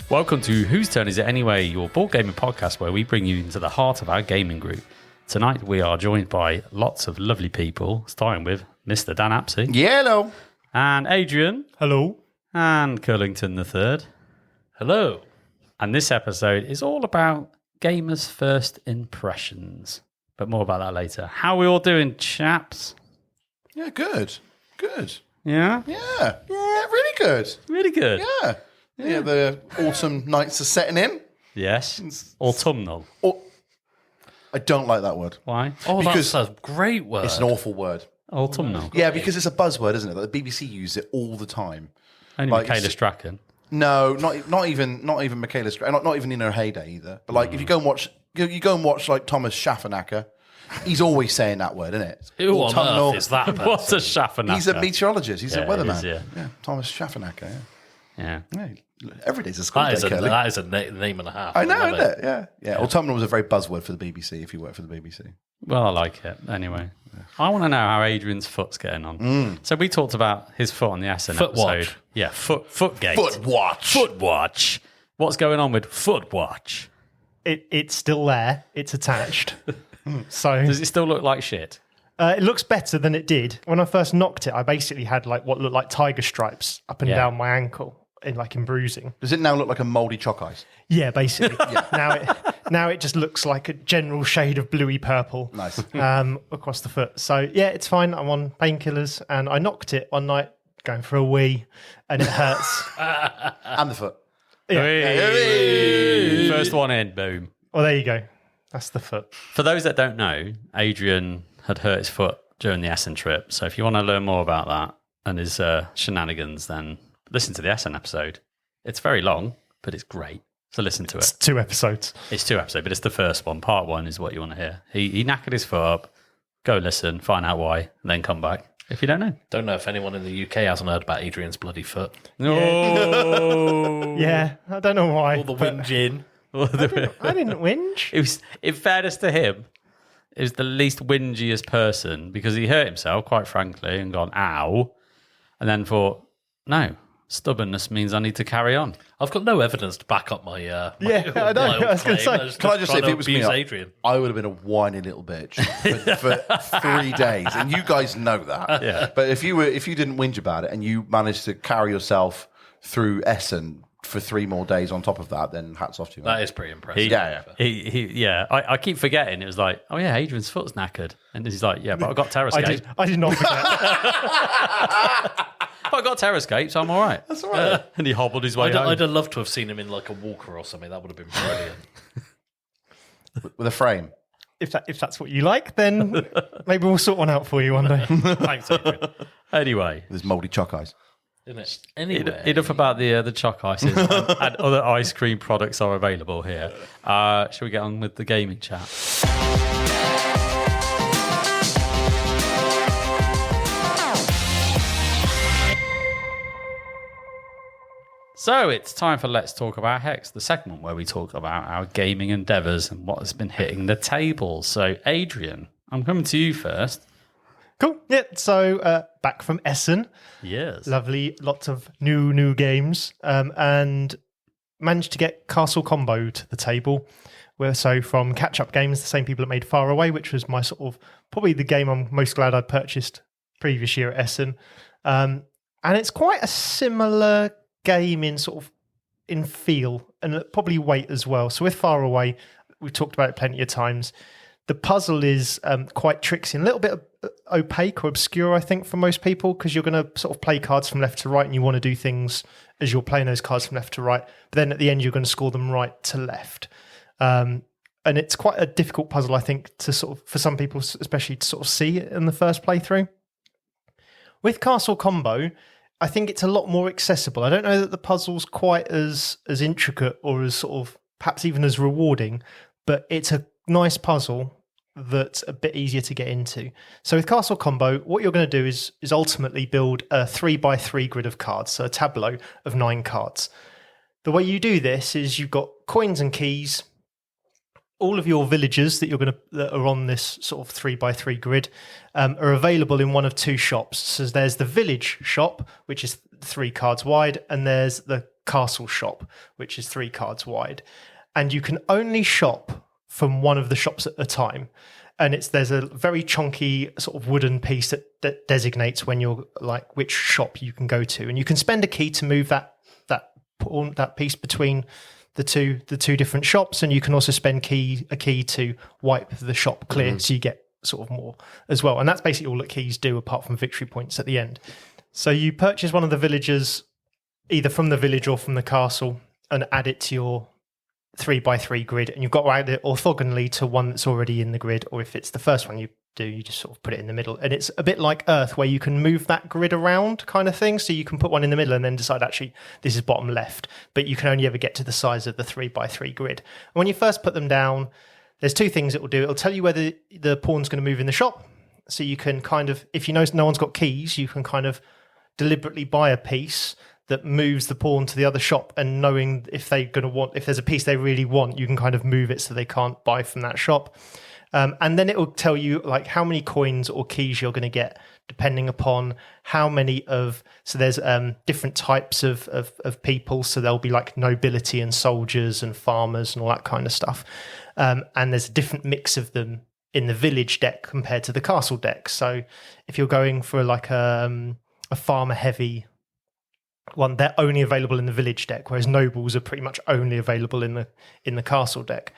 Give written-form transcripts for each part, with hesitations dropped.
Welcome to Whose Turn Is It Anyway, your board gaming podcast where we bring you into the heart of our gaming group. Tonight we are joined by lots of lovely people, starting with Mr. Dan Apsey. Yeah, hello. And Adrian. Hello. And Curlington III. Hello. And this episode is all about gamers' first impressions. But more about that later. How are we all doing, chaps? Yeah, good. Good. Yeah? Yeah, really good. Really good. Yeah, the autumn nights are setting in. Yes. Autumnal. I don't like that word. Why? Oh, Because that's a great word. It's an awful word. Autumnal. Yeah, because it's a buzzword, isn't it? Like the BBC use it all the time. Only Like, Michaela it's- Strachan. No, not even Michaela not even in her heyday either. But like, if you go and watch like Thomas Schaffernacker, he's always saying that word, isn't it? Who on Autumnal. earth is that person? What's a Schaffernacker? He's a meteorologist. He's a Yeah, weatherman. he is, yeah, Thomas Schaffernacker. Yeah. Yeah. Every day's a school That day, is a, Kerley. that is a name and a half. I know, love isn't it? Yeah. Autumnal was a very buzzword for the BBC if you work for the BBC. Well, I like it. Anyway, I want to know how Adrian's foot's getting on. So we talked about his foot on the Essen Foot episode. watch. Yeah, footgate. Foot watch. Foot watch. What's going on with foot watch? It's still there. It's attached. So Does it still look like shit? it looks better than it did. When I first knocked it, I basically had like what looked like tiger stripes up and Yeah. down my ankle in bruising. Does it now look like a mouldy chalk ice? Yeah, basically. Now it just looks like a general shade of bluey purple. Nice. Across the foot. So yeah, it's fine. I'm on painkillers and I knocked it one night going for a wee and it hurts. And the foot. Hey. First one in, boom. Well, there you go. That's the foot. For those that don't know, Adrian had hurt his foot during the Essen trip. So if you want to learn more about that and his shenanigans, then listen to the Essen episode. It's very long, but it's great. So listen to it. It's 2 episodes. It's 2 episodes, but it's the first one. Part 1 is what you want to hear. He knackered his foot up. Go listen, find out why, and then come back if you don't know. Don't know if anyone in the UK hasn't heard about Adrian's bloody foot. No. Yeah, I don't know why. All the but whinging. I didn't whinge. It was, in fairness to him, it was the least whingiest person because he hurt himself, quite frankly, and gone, ow. And then thought, no, stubbornness means I need to carry on. I've got no evidence to back up my Yeah, I know, wild I was gonna claim. say. was Can I just say, trying if to it was me, abuse Adrian. I would have been a whiny little bitch for 3 days, and you guys know that. Yeah. But if you didn't whinge about it and you managed to carry yourself through Essen for 3 more days on top of that, then hats off to you. That is pretty impressive. I keep forgetting. It was like, oh yeah, Adrian's foot's knackered. And he's like, yeah, but I've got Terrascape. I did not forget. I've got Terrascape, so I'm all right. That's all right. And he hobbled his way home. I'd have loved to have seen him in like a walker or something. That would have been brilliant. With a frame. if that's what you like, then maybe we'll sort one out for you one day. Thanks, Adrian. Anyway, There's mouldy chalk eyes. Isn't it? Anyway. enough about the chalk ices and other ice cream products are available here. Shall we get on with the gaming chat? So it's time for Let's Talk About Hex, the segment where we talk about our gaming endeavours and what has been hitting the table. So Adrian, I'm coming to you first. Cool. Yeah. So back from Essen. Yes. Lovely. Lots of new games. And managed to get Castle Combo to the table. So from Catch Up Games, the same people that made Far Away, which was my sort of probably the game I'm most glad I purchased previous year at Essen. And it's quite a similar game in sort of in feel and probably weight as well. So with Far Away, we've talked about it plenty of times. The puzzle is quite tricksy and a little bit opaque or obscure, I think, for most people, because you're going to sort of play cards from left to right and you want to do things as you're playing those cards from left to right. But then at the end, you're going to score them right to left. And it's quite a difficult puzzle, I think, to sort of, for some people, especially to sort of see it in the first playthrough. With Castle Combo, I think it's a lot more accessible. I don't know that the puzzle's quite as intricate or as sort of perhaps even as rewarding, but it's a nice puzzle that's a bit easier to get into. So with Castle Combo, what you're going to do is ultimately build a 3x3 grid of cards, so a tableau of 9 cards. The way you do this is you've got coins and keys. All of your villagers that are on this sort of 3x3 grid are available in one of 2 shops. So there's the village shop, which is 3 cards wide, and there's the castle shop, which is 3 cards wide, and you can only shop from one of the shops at a time. And there's a very chunky sort of wooden piece that designates when you're like which shop you can go to, and you can spend a key to move that piece between the two different shops, and you can also spend a key to wipe the shop clear, so you get sort of more as well. And that's basically all that keys do, apart from victory points at the end. So you purchase one of the villagers, either from the village or from the castle, and add it to your 3x3 grid, and you've got to add it orthogonally to one that's already in the grid, or if it's the first one you do, you just sort of put it in the middle. And it's a bit like Earth, where you can move that grid around kind of thing, so you can put one in the middle and then decide, actually, this is bottom left, but you can only ever get to the size of the 3x3 grid. And when you first put them down, there's 2 things it will do. It'll tell you whether the pawn's going to move in the shop, so you can kind of, if you know no one's got keys, you can kind of deliberately buy a piece that moves the pawn to the other shop, and knowing if there's a piece they really want, you can kind of move it so they can't buy from that shop. And then it will tell you like how many coins or keys you're going to get, depending upon how many so there's different types of people. So there'll be like nobility and soldiers and farmers and all that kind of stuff. And there's a different mix of them in the village deck compared to the castle deck. So if you're going for like a farmer heavy one, they're only available in the village deck, whereas nobles are pretty much only available in the castle deck.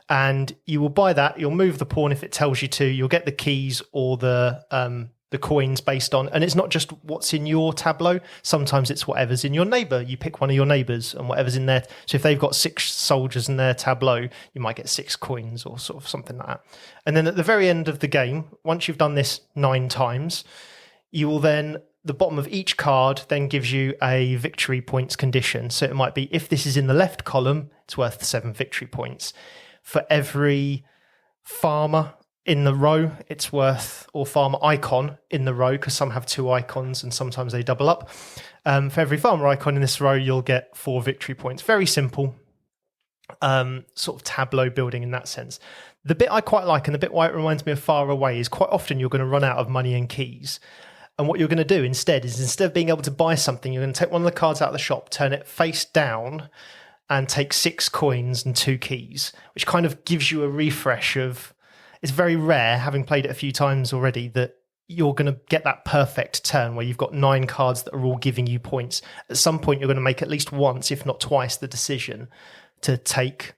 And you will buy that, you'll move the pawn if it tells you to, you'll get the keys or the coins based on, and it's not just what's in your tableau, sometimes it's whatever's in your neighbour. You pick one of your neighbours and whatever's in there. So if they've got 6 soldiers in their tableau, you might get 6 coins or sort of something like that. And then at the very end of the game, once you've done this 9 times, you will then, the bottom of each card then gives you a victory points condition. So it might be, if this is in the left column, it's worth 7 victory points. For every farmer in the row, it's worth, or farmer icon in the row, because some have 2 icons and sometimes they double up. For every farmer icon in this row, you'll get 4 victory points. Very simple, sort of tableau building in that sense. The bit I quite like, and the bit why it reminds me of Far Away, is quite often you're going to run out of money and keys. And what you're going to do instead is, instead of being able to buy something, you're going to take one of the cards out of the shop, turn it face down, and take 6 coins and 2 keys, which kind of gives you a refresh of, it's very rare, having played it a few times already, that you're going to get that perfect turn where you've got 9 cards that are all giving you points. At some point, you're going to make at least once, if not twice, the decision to take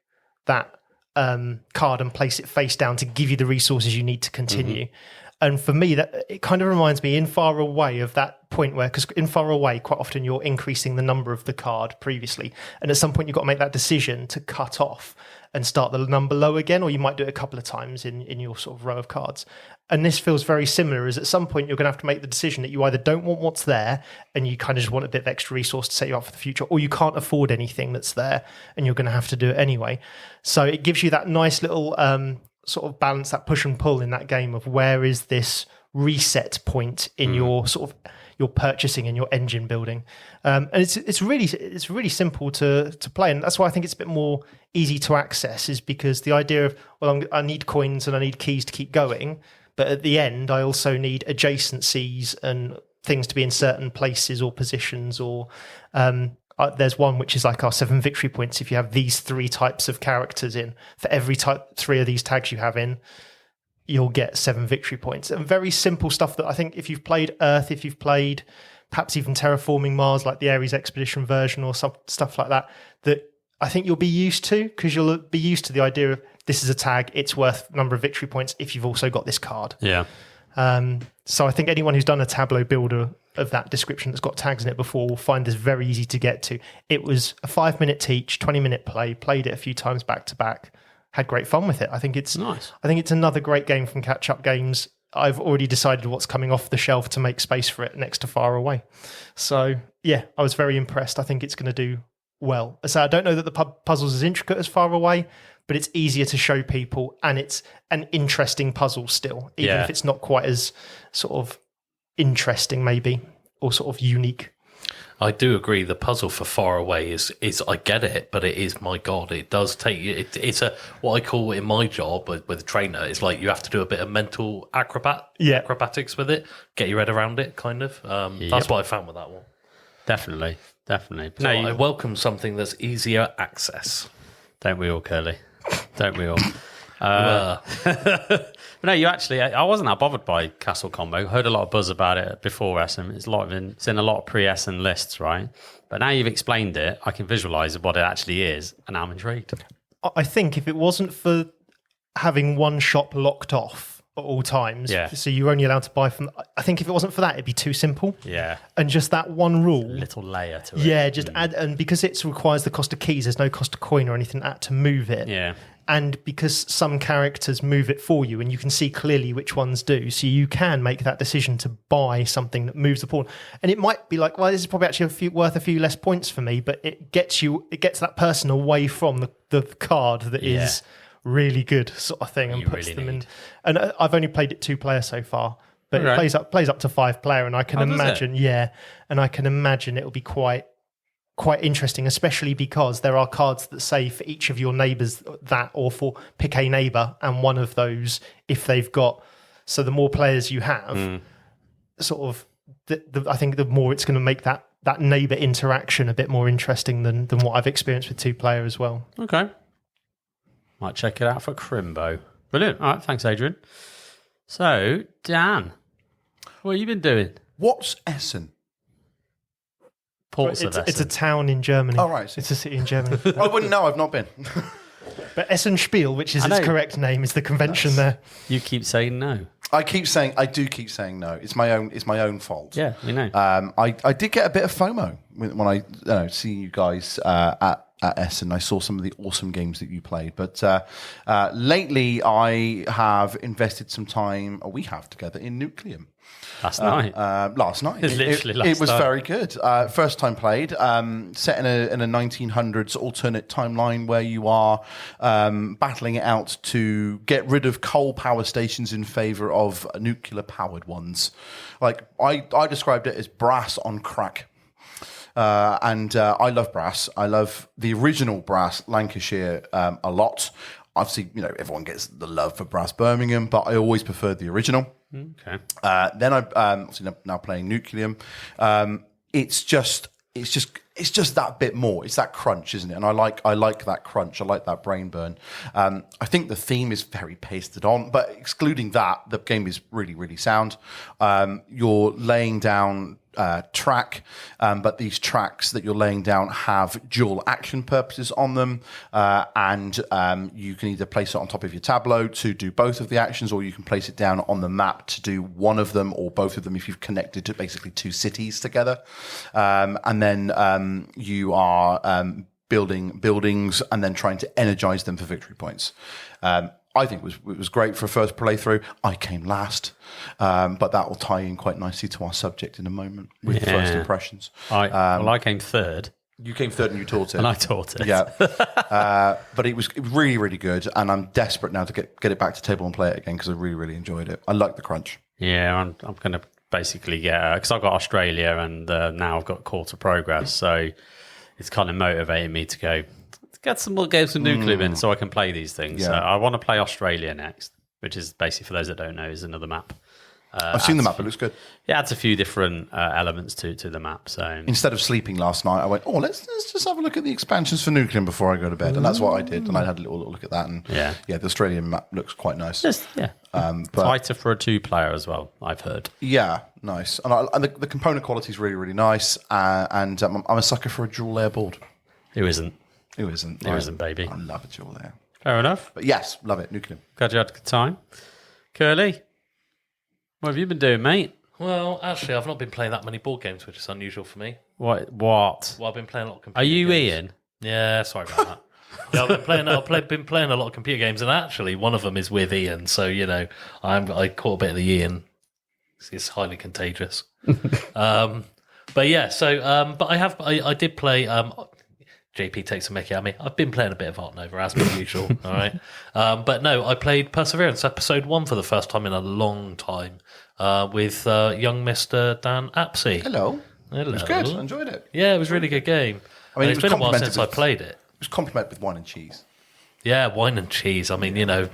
that card and place it face down to give you the resources you need to continue. Mm-hmm. And for me, that it kind of reminds me in Far Away of that point where, because in Far Away, quite often you're increasing the number of the card previously. And at some point, you've got to make that decision to cut off and start the number low again, or you might do it a couple of times in your sort of row of cards. And this feels very similar, as at some point, you're going to have to make the decision that you either don't want what's there and you kind of just want a bit of extra resource to set you up for the future, or you can't afford anything that's there and you're going to have to do it anyway. So it gives you that nice little sort of balance, that push and pull in that game of where is this reset point in your sort of your purchasing and your engine building. And it's really simple to play, and that's why I think it's a bit more easy to access, is because the idea of, well, I need coins and I need keys to keep going, but at the end I also need adjacencies and things to be in certain places or positions, or there's one which is like our 7 victory points if you have these 3 types of characters in. For every type 3 of these tags you have in, you'll get 7 victory points. And very simple stuff that I think if you've played Earth, if you've played perhaps even Terraforming Mars, like the Ares Expedition version or some stuff like that, that I think you'll be used to, because you'll be used to the idea of, this is a tag, it's worth number of victory points if you've also got this card. Yeah. So I think anyone who's done a tableau builder of that description that's got tags in it before will find this very easy to get to. It was a 5-minute teach, 20-minute play, played it a few times back to back, had great fun with it. I think it's nice. I think it's another great game from Catch Up Games. I've already decided what's coming off the shelf to make space for it next to Far Away. So yeah, I was very impressed. I think it's going to do well. So I don't know that the puzzle's as intricate as Far Away, but it's easier to show people, and it's an interesting puzzle still, even if it's not quite as sort of interesting maybe, or sort of unique. I do agree. The puzzle for Far Away is I get it, but it is, my God, it does take it's a, what I call in my job with a trainer, it's like you have to do a bit of mental acrobatics with it, get your head around it, kind of. That's what I found with that one. Definitely. But So no, I welcome something that's easier access. don't we all, Kerley? Don't we all? Uh, But no, you actually, I wasn't that bothered by Castle Combo. Heard a lot of buzz about it before Essen. It's in a lot of pre-Essen lists, right? But now you've explained it, I can visualize what it actually is, and I'm intrigued. I think if it wasn't for having one shop locked off at all times, so you're only allowed to buy from, I think if it wasn't for that, it'd be too simple. Yeah. And just that one rule. Little layer to it. Yeah, just add, and because it requires the cost of keys, there's no cost of coin or anything like that to move it. Yeah. And because some characters move it for you and you can see clearly which ones do, so you can make that decision to buy something that moves the pawn. And it might be like, well, this is probably actually worth a few less points for me, but it gets that person away from the card that is really good, sort of thing, and You puts really them in. need. And I've only played it 2-player so far, but Okay. it plays up to 5-player, and I can Oh, does imagine, and I can imagine it'll be quite interesting, especially because there are cards that say for each of your neighbours that, or for pick a neighbour, and one of those, if they've got, so the more players you have, sort of, I think the more it's going to make that neighbour interaction a bit more interesting than what I've experienced with 2-player as well. Okay. Might check it out for Crimbo. Brilliant. All right, thanks, Adrian. So, Dan, what have you been doing? What's Essen? Ports of Essen. It's a town in Germany. Oh, right. It's a city in Germany. I wouldn't know. I've not been. But Essen Spiel, which is I its know. correct name, is the convention there. You keep saying no. I do keep saying no. It's my own fault. Yeah, you know. I did get a bit of FOMO when I see you guys at Essen. I saw some of the awesome games that you played. But lately, I have invested some time, or we have together, in Nucleum. Last night. Last night. It's literally last It was night. very good. First time played. Set in a 1900s alternate timeline where you are battling it out to get rid of coal power stations in favour of nuclear powered ones. Like I described it as brass on crack. And I love brass. I love the original brass Lancashire a lot. Obviously, everyone gets the love for brass Birmingham, but I always preferred the original. Okay. Then I obviously now playing Nucleum. It's just that bit more. It's that crunch, isn't it? And I like that crunch. I like that brain burn. I think the theme is very pasted on, but excluding that, the game is really, really sound. You're laying down track, but these tracks that you're laying down have dual action purposes on them, and you can either place it on top of your tableau to do both of the actions, or you can place it down on the map to do one of them or both of them if you've connected to basically two cities together. And then you are building buildings and then trying to energize them for victory points. I think it was great for a first playthrough. I came last, but that will tie in quite nicely to our subject in a moment with first impressions. I came third. You came third and you taught it. And I taught it. Yeah. But it was really, really good. And I'm desperate now to get it back to table and play it again because I really, really enjoyed it. I like the crunch. Yeah, I'm going to basically get, because I've got Australia and now I've got Call to Progress. So it's kind of motivating me to go, get some more games from Nucleum in so I can play these things. Yeah. So I want to play Australia next, which is basically, for those that don't know, is another map. I've seen the map. It looks good. It adds a few different elements to the map. So Instead of sleeping last night, I went, let's just have a look at the expansions for Nucleum before I go to bed. And that's what I did. And I had a little look at that. And Yeah. the Australian map looks quite nice. just, But tighter for a 2-player as well, I've heard. yeah, nice. And the component quality is really, really nice. And I'm a sucker for a dual layer board. Who isn't? Who isn't? Who isn't, baby? I love a dual layer. Fair enough. But yes, love it. Nucleum. Glad you had a good time. Kerley, what have you been doing, mate? well, actually, I've not been playing that many board games, which is unusual for me. What? Well, I've been playing a lot of computer Are you games. Ian? Yeah, sorry about that. Yeah, I've been playing a lot of computer games, and actually, one of them is with Ian. So I caught a bit of the Ian. It's highly contagious. But yeah, so but I did play. JP takes a mickey at me. I've been playing a bit of Art Nova as per usual. All right, but no, I played Perseverance episode 1 for the first time in a long time with young Mr. Dan Apsey. Hello. Hello. It was good. I enjoyed it. Yeah, it was a really good game. I mean, And it it's was been a while complimented since I with- played it. It was complimented with wine and cheese. Yeah, wine and cheese. I mean, I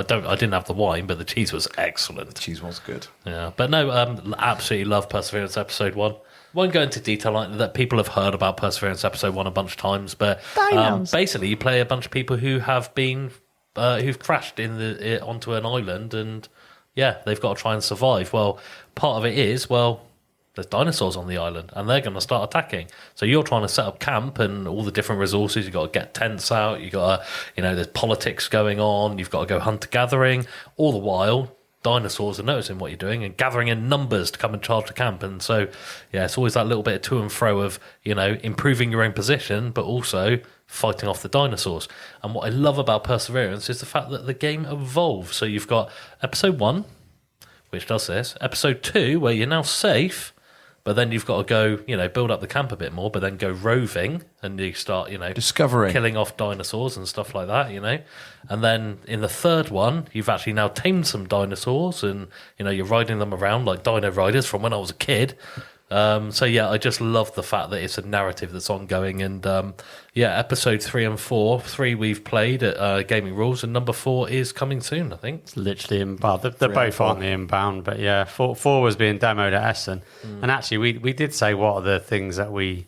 didn't have the wine, but the cheese was excellent. Cheese was good. Yeah, but no, absolutely love Perseverance episode 1. won't go into detail like that. People have heard about Perseverance episode 1 a bunch of times, but basically you play a bunch of people who have been who've crashed onto an island, and they've got to try and survive. Well, part of it is there's dinosaurs on the island, and they're going to start attacking. So you're trying to set up camp and all the different resources. You've got to get tents out. You've got to, there's politics going on. You've got to go hunter-gathering. All the while, dinosaurs are noticing what you're doing and gathering in numbers to come and charge the camp. And so, it's always that little bit of to and fro of, improving your own position, but also fighting off the dinosaurs. And what I love about Perseverance is the fact that the game evolves. So you've got episode 1, which does this. Episode 2, where you're now safe, but then you've got to go, build up the camp a bit more, but then go roving and you start, discovering, killing off dinosaurs and stuff like that, And then in the third one, you've actually now tamed some dinosaurs and, you're riding them around like Dino Riders from when I was a kid. I just love the fact that it's a narrative that's ongoing. And episode 3 and 4, 3 we've played at Gaming Rules, and number 4 is coming soon, I think. It's literally inbound. They're both on the inbound, but 4 was being demoed at Essen. And actually, we did say what are the things that we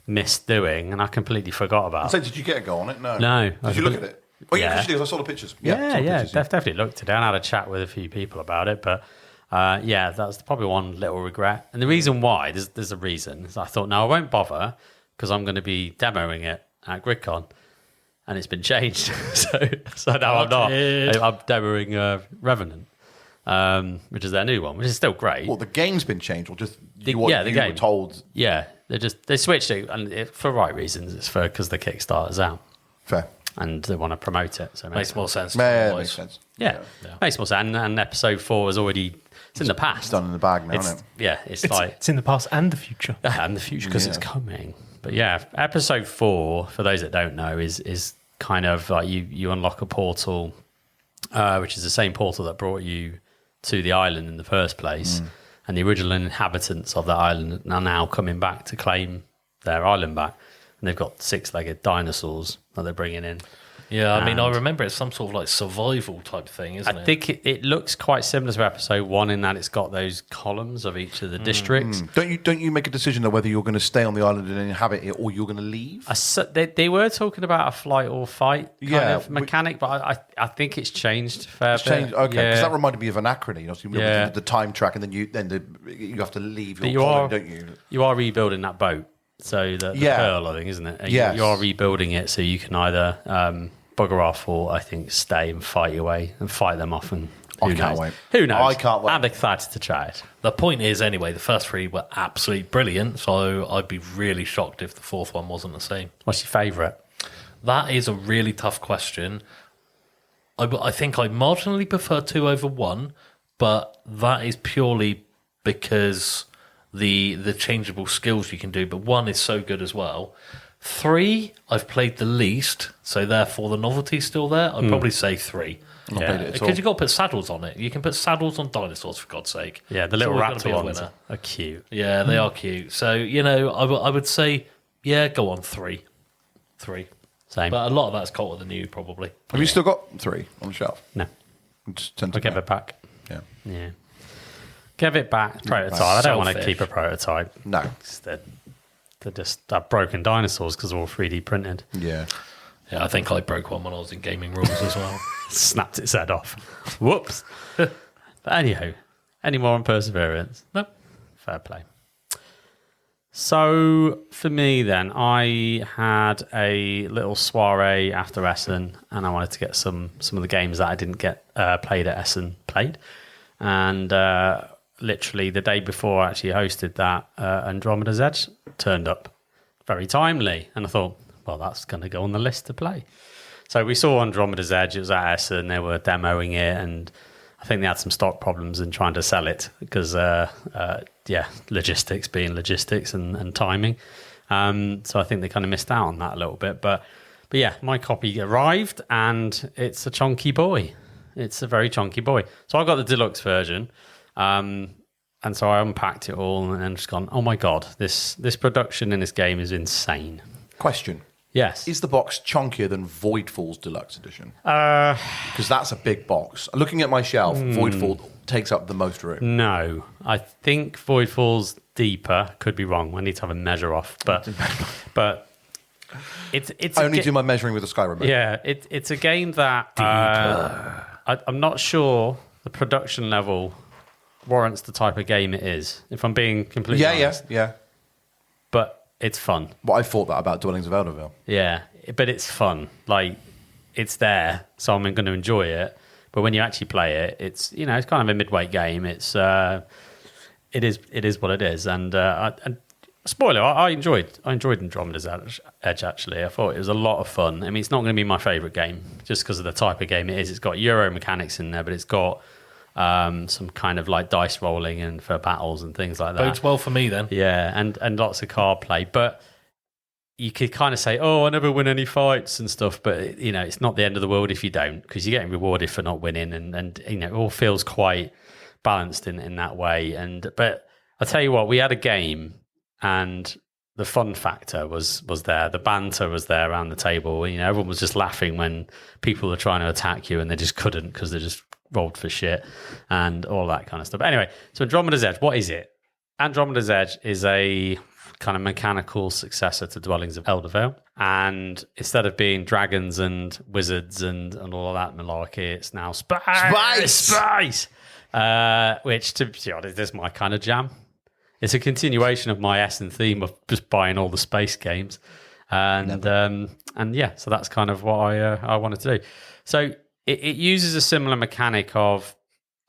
missed doing, and I completely forgot about. So did you get a go on it? No. Did you look at it? Oh, yeah, because I saw the pictures. Definitely looked today. I had a chat with a few people about it, but that's probably one little regret. And the reason why, there's a reason. I thought, no, I won't bother because I'm going to be demoing it at GridCon, and it's been changed. so now I'm not. I'm demoing Revenant, which is their new one, which is still great. Well, the game's been changed, or just the game. Were told. Yeah, they switched it, and for right reasons. It's because the Kickstarter's out. Fair. And they want to promote it, so it makes more sense. Makes sense. Yeah, makes more sense. And episode 4 was already. It's in the past. It's done in the bag now, isn't it? Yeah, it's in the past and the future. And the future, because it's coming. But episode 4, for those that don't know, is kind of like you unlock a portal, which is the same portal that brought you to the island in the first place. And the original inhabitants of that island are now coming back to claim their island back. And they've got 6-legged dinosaurs that they're bringing in. Yeah, I mean, I remember it's some sort of like survival type thing, isn't it? I think it looks quite similar to episode 1 in that it's got those columns of each of the districts. Don't you make a decision of whether you're going to stay on the island and inhabit it or you're going to leave? They were talking about a flight or fight kind of mechanic, but I think it's changed a fair bit. Changed, okay, because that reminded me of Anachrony. The time track, and then you have to leave your colony, don't you? You are rebuilding that boat. So the Pearl, I think, isn't it? Yes. You are rebuilding it so you can either bugger off or, I think, stay and fight your way and fight them off. And I can't wait. Who knows? I can't wait. I'm excited to try it. The point is, anyway, the first 3 were absolutely brilliant, so I'd be really shocked if the 4th one wasn't the same. What's your favourite? That is a really tough question. I think I marginally prefer 2 over 1, but that is purely because the changeable skills you can do, but 1 is so good as well. 3, I've played the least, so therefore the novelty's still there. I'd probably say 3. Because you've got to put saddles on it. You can put saddles on dinosaurs, for God's sake. Yeah, the little raptor ones are cute. Yeah, they are cute. So, I would say, go on 3. 3. Same. But a lot of that's Cult of the New, probably. Have you still got 3 on the shelf? No. I'll give it back. Yeah. Give it back. Prototype. I don't want to keep a prototype. No. They're just broken dinosaurs because they're all 3D printed. Yeah. Yeah, I think I broke one when I was in Gaming Rules as well. Snapped its head off. Whoops. But anyhow, any more on Perseverance? No. Fair play. So for me then, I had a little soiree after Essen, and I wanted to get some of the games that I didn't get played at Essen played. And literally the day before I actually hosted that, Andromedas Edge turned up. Very timely. And I thought, well, that's going to go on the list to play. So we saw Andromeda's Edge. It was at Essen. They were demoing it, and I think they had some stock problems in trying to sell it because, logistics being logistics and timing. So I think they kind of missed out on that a little bit. But yeah, my copy arrived, and it's a chunky boy. It's a very chunky boy. So I got the deluxe version, and so I unpacked it all and just gone, oh my God, this production in this game is insane. Question. Yes. Is the box chunkier than Voidfall's Deluxe Edition? Because that's a big box. Looking at my shelf, Voidfall takes up the most room. No. I think Voidfall's deeper. Could be wrong. I need to have a measure off, but it's I only do my measuring with a Skyrim. Yeah, it's a game that I'm not sure the production level warrants the type of game it is. If I'm being completely honest. Yeah. But it's fun. Well, I thought that about Dwellings of Elderville. Yeah, but it's fun. Like, it's there, so I'm going to enjoy it. But when you actually play it, it's it's kind of a midweight game. It is what it is. And spoiler, I enjoyed Andromeda's Edge. Actually, I thought it was a lot of fun. I mean, it's not going to be my favourite game just because of the type of game it is. It's got Euro mechanics in there, but it's got some kind of like dice rolling and for battles and things like that. Bodes well for me then. Yeah, and lots of card play, but you could kind of say, "Oh, I never win any fights and stuff," but it's not the end of the world if you don't, because you're getting rewarded for not winning, and it all feels quite balanced in that way. But I tell you what, we had a game, and the fun factor was there. The banter was there around the table. Everyone was just laughing when people were trying to attack you, and they just couldn't because they just rolled for shit and all that kind of stuff. But anyway, so Andromeda's Edge, what is it? Andromeda's Edge is a kind of mechanical successor to Dwellings of Eldervale. And instead of being dragons and wizards and all of that malarkey, it's now spice! Which, to be honest, is my kind of jam. It's a continuation of my Essen theme of just buying all the space games. And yeah, so that's kind of what I wanted to do. So it uses a similar mechanic of,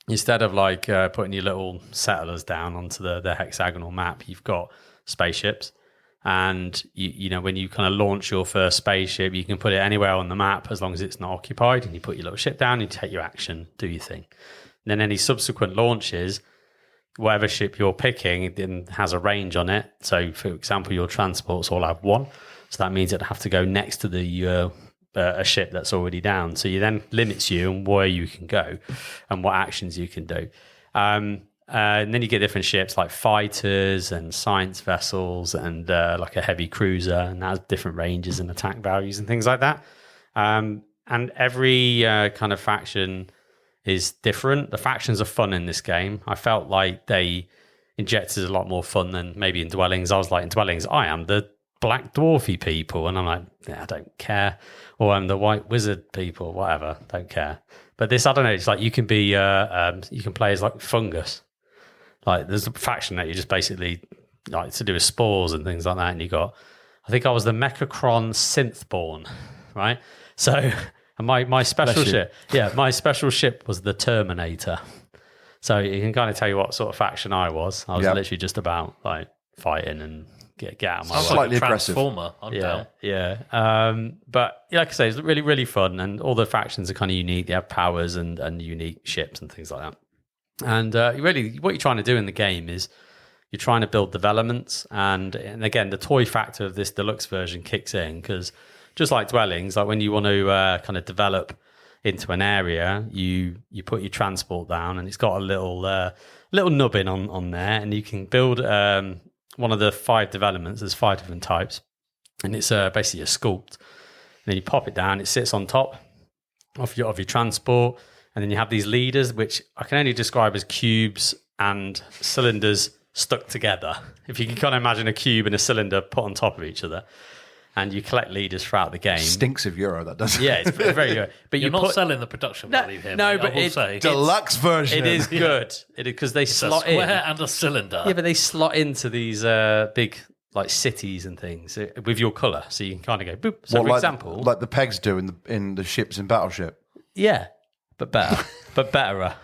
instead of like putting your little settlers down onto the hexagonal map, you've got spaceships, and when you kind of launch your first spaceship, you can put it anywhere on the map as long as it's not occupied, and you put your little ship down, you take your action, do your thing. And then any subsequent launches, whatever ship you're picking, it then has a range on it. So for example, your transports all have one, so that means it'd have to go next to the a ship that's already down. So you then limits you on where you can go and what actions you can do. And then you get different ships like fighters and science vessels and like a heavy cruiser, and that has different ranges and attack values and things like that. And every kind of faction is different. The factions are fun in this game. I felt like they injected a lot more fun than maybe in Dwellings. I was like, in Dwellings, I am the black dwarfy people, and I'm like, yeah, I don't care. Or I'm the white wizard people, whatever, don't care. But this, I don't know, it's like you can be, you can play as like fungus. Like there's a faction that you just basically like to do with spores and things like that, and you got, I think I was the Mechacron Synthborn, right? So my special ship, my special ship was the Terminator. So you can kind of tell you what sort of faction I was. I was literally just about like fighting and get out of my way. Slightly aggressive. Transformer. I'm down. Yeah. But like I say, it's really, really fun, and all the factions are kind of unique. They have powers and unique ships and things like that. And really, what you're trying to do in the game is you're trying to build developments. And again, the toy factor of this deluxe version kicks in, because just like Dwellings, like when you want to kind of develop into an area, you put your transport down, and it's got a little nubbin on there, and you can build one of the 5 developments. There's 5 different types, and it's basically a sculpt. And then you pop it down, it sits on top of your transport. And then you have these leaders, which I can only describe as cubes and cylinders stuck together. If you can kind of imagine a cube and a cylinder put on top of each other. And you collect leaders throughout the game. Stinks of Euro, that does. Yeah, it's very good. But You're not selling the production value here. No, mate, but I will say. Deluxe version. It is good. It is, because they slot a square in. and a cylinder. Yeah, but they slot into these big like cities and things with your colour. So you can kind of go boop. So for example, like the pegs do in the ships in Battleship. Yeah, but better. but betterer.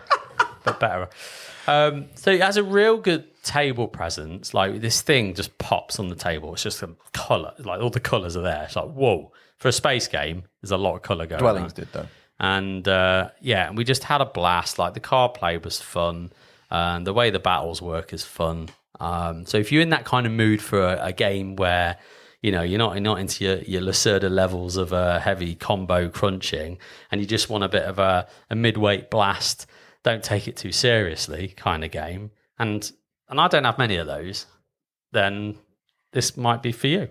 So it has a real good table presence. Like this thing just pops on the table. It's just a colour. Like all the colours are there. It's like, whoa. For a space game, there's a lot of colour going on. Dwellings did, though. And and we just had a blast. Like the card play was fun. And the way the battles work is fun. So if you're in that kind of mood for a game where you're not into your Lacerda levels of heavy combo crunching, and you just want a bit of a midweight blast, don't take it too seriously kind of game, and I don't have many of those, then this might be for you.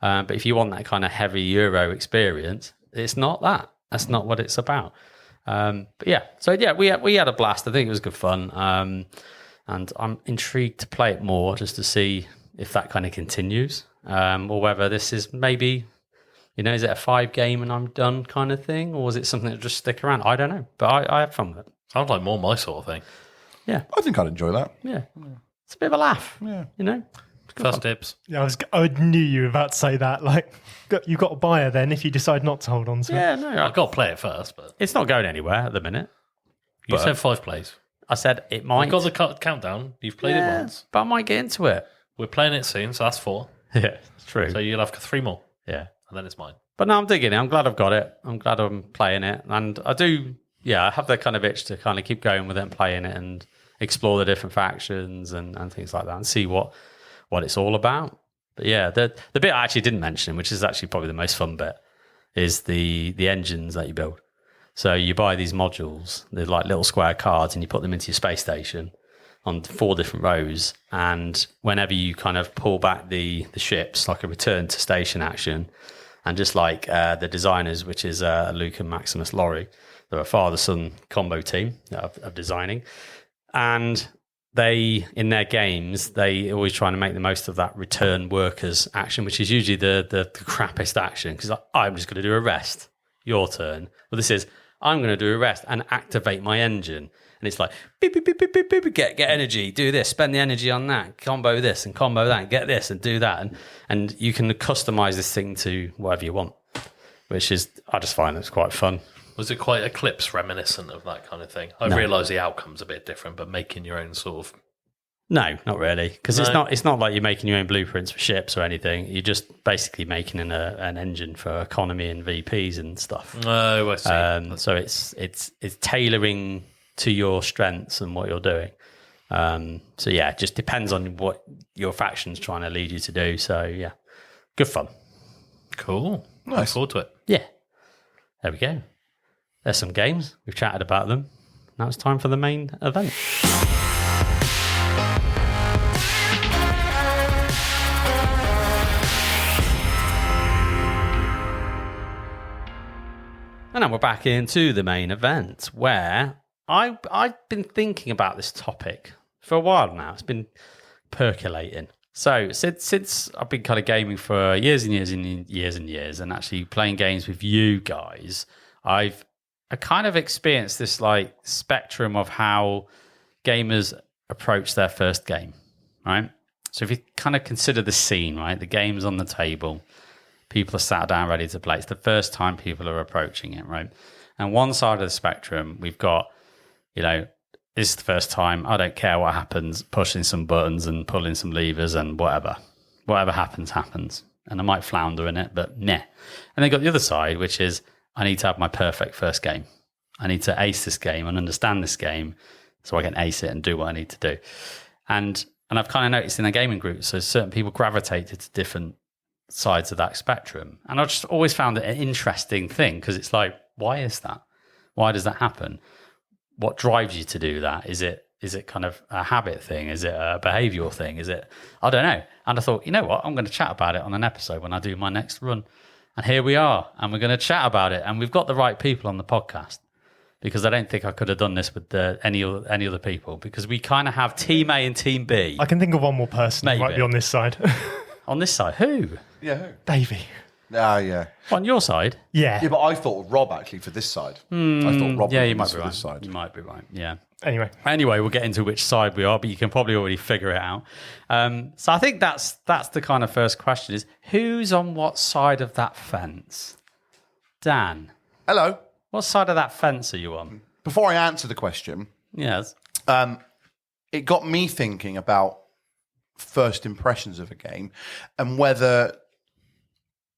But if you want that kind of heavy Euro experience, it's not that. That's not what it's about. But yeah, so yeah, we had a blast. I think it was good fun. And I'm intrigued to play it more just to see if that kind of continues, or whether this is maybe, is it a 5 game and I'm done kind of thing, or is it something that just stick around? I don't know, but I have fun with it. Sounds like more my sort of thing. Yeah, I think I'd enjoy that. yeah. It's a bit of a laugh. Yeah. First dibs. Yeah, I knew you were about to say that. Like, you got a buyer then if you decide not to hold on to it. Yeah, no, I've got to play it first, but it's not going anywhere at the minute. you But- said 5 plays. I said it might. I've got the countdown. You've played it once. but I might get into it. We're playing it soon, so that's 4. Yeah, it's true. So you'll have 3 more, Yeah. and then it's mine. But no, I'm digging it. I'm glad I've got it. I'm glad I'm playing it. And I do, I have the kind of itch to kind of keep going with it and playing it and explore the different factions and things like that and see what it's all about. But yeah, the bit I actually didn't mention, which is actually probably the most fun bit, is the engines that you build. So you buy these modules, they're like little square cards, and you put them into your space station on 4 different rows. And whenever you kind of pull back the ships, like a return to station action, and just like the designers, which is Luke and Maximus Laurie, they're a father-son combo team of designing. And they, in their games, they always try to make the most of that return workers action, which is usually the crappiest action, because I'm just going to do a rest, your turn. Well, this is, I'm going to do a rest and activate my engine. And it's like, beep, beep, beep, beep, beep, beep, get energy, do this, spend the energy on that, combo this and combo that, get this and do that. And you can customize this thing to whatever you want, which is, I just find it's quite fun. Was it quite Eclipse reminiscent of that kind of thing? I No. realise the outcome's a bit different, but making your own sort of... No, not really, because No. it's not like you're making your own blueprints for ships or anything. You're just basically making an engine for economy and VPs and stuff. Oh, I see. So it's tailoring to your strengths and what you're doing. So yeah, it just depends on what your faction's trying to lead you to do. So yeah, good fun. Cool. Look Nice. forward to it. Yeah, there we go. There's some games. We've chatted about them. Now it's time for the main event. And now we're back into the main event, where I've been thinking about this topic for a while now. It's been percolating. So since I've been kind of gaming for years and years and years and years, and actually playing games with you guys, I kind of experienced this like spectrum of how gamers approach their first game, right? So if you kind of consider the scene, right, the game's on the table, people are sat down ready to play. It's the first time people are approaching it, right? And one side of the spectrum, we've got, this is the first time, I don't care what happens, pushing some buttons and pulling some levers and whatever. Whatever happens, happens. And I might flounder in it, but nah. And then got the other side, which is I need to have my perfect first game. I need to ace this game and understand this game so I can ace it and do what I need to do. And I've kind of noticed in the gaming group, so certain people gravitated to different sides of that spectrum. And I just always found it an interesting thing, because it's like, why is that? Why does that happen? What drives you to do that? Is it kind of a habit thing? Is it a behavioural thing? Is it, I don't know. And I thought, you know what? I'm going to chat about it on an episode when I do my next run. And here we are, and we're going to chat about it. And we've got the right people on the podcast, because I don't think I could have done this with any other people, because we kind of have Team A and Team B. I can think of one more person who might Maybe. be on this side. On this side, who? Yeah. Who? Davey. Yeah. On your side? Yeah. Yeah, but I thought Rob actually for this side. I thought Rob Yeah, was you might for be right. this side. You might be right. Yeah. Anyway, We'll get into which side we are, but you can probably already figure it out. So I think that's the kind of first question is, who's on what side of that fence? Dan, Hello. what side of that fence are you on? Before I answer the question, Yes. it got me thinking about first impressions of a game and whether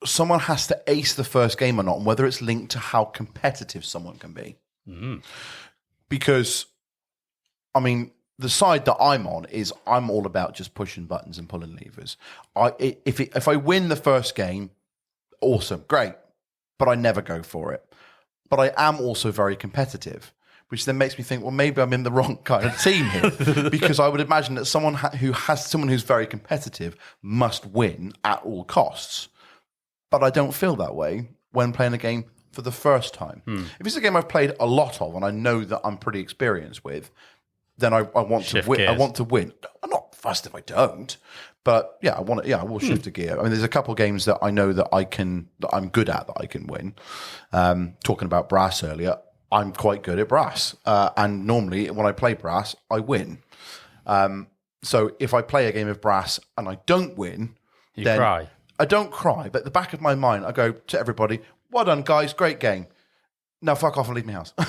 someone has to ace the first game or not, and whether it's linked to how competitive someone can be. Because, I mean, the side that I'm on is I'm all about just pushing buttons and pulling levers. If I win the first game, awesome, great, but I never go for it. But I am also very competitive, which then makes me think, well, maybe I'm in the wrong kind of team here, because I would imagine that someone who's very competitive must win at all costs. But I don't feel that way when playing a game for the first time. If it's a game I've played a lot of and I know that I'm pretty experienced with, then I want Shift to win. I gears. want to win. I'm not fussed if I don't, but yeah, I want to. Yeah, I will shift a gear. I mean, there's a couple of games that I know that I'm good at, that I can win. Talking about brass earlier, I'm quite good at brass, and normally when I play brass, I win. So if I play a game of brass and I don't win, then cry. I don't cry, but at the back of my mind, I go to everybody, "Well done, guys, great game. Now fuck off and leave my house." But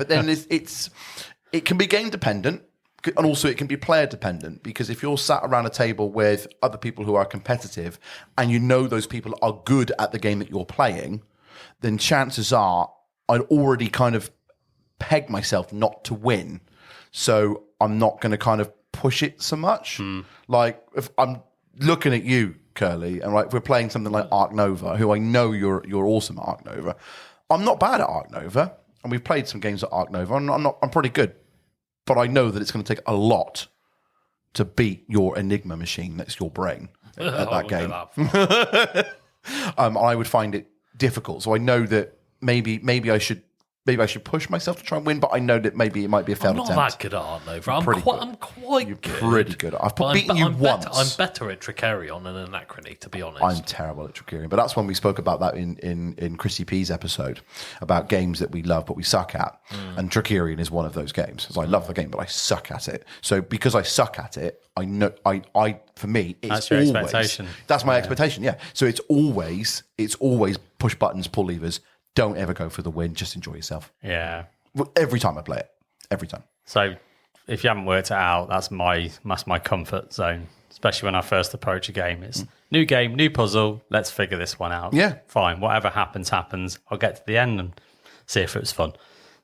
then it can be game dependent, and also it can be player dependent, because if you're sat around a table with other people who are competitive and you know those people are good at the game that you're playing, then chances are I'd already kind of peg myself not to win, so I'm not going to kind of push it so much. Like if I'm looking at you, Kerley, and like if we're playing something like Arc Nova, who I know you're awesome at Arc Nova. I'm not bad at Arc Nova, and we've played some games at Arc Nova, and I'm pretty good, but I know that it's going to take a lot to beat your Enigma machine. That's your brain at that game. I would find it difficult, so I know that maybe I should push myself to try and win, but I know that maybe it might be a failed I'm not attempt. that good at Art Nova. I'm pretty quite You're good. pretty good. I've beaten you once. I'm better at Tricarion and Anachrony, to be honest. I'm terrible at Tricarion, but that's when we spoke about that in Chrissy P's episode about games that we love but we suck at, and Tricarion is one of those games. So I love the game, but I suck at it. So because I suck at it, I know for me, it's That's your always, expectation. That's my expectation. Yeah. So it's always push buttons, pull levers. Don't ever go for the win. Just enjoy yourself. Yeah. Every time I play it. Every time. So if you haven't worked it out, that's my comfort zone, especially when I first approach a game. It's new game, new puzzle. Let's figure this one out. Yeah. Fine. Whatever happens. I'll get to the end and see if it was fun.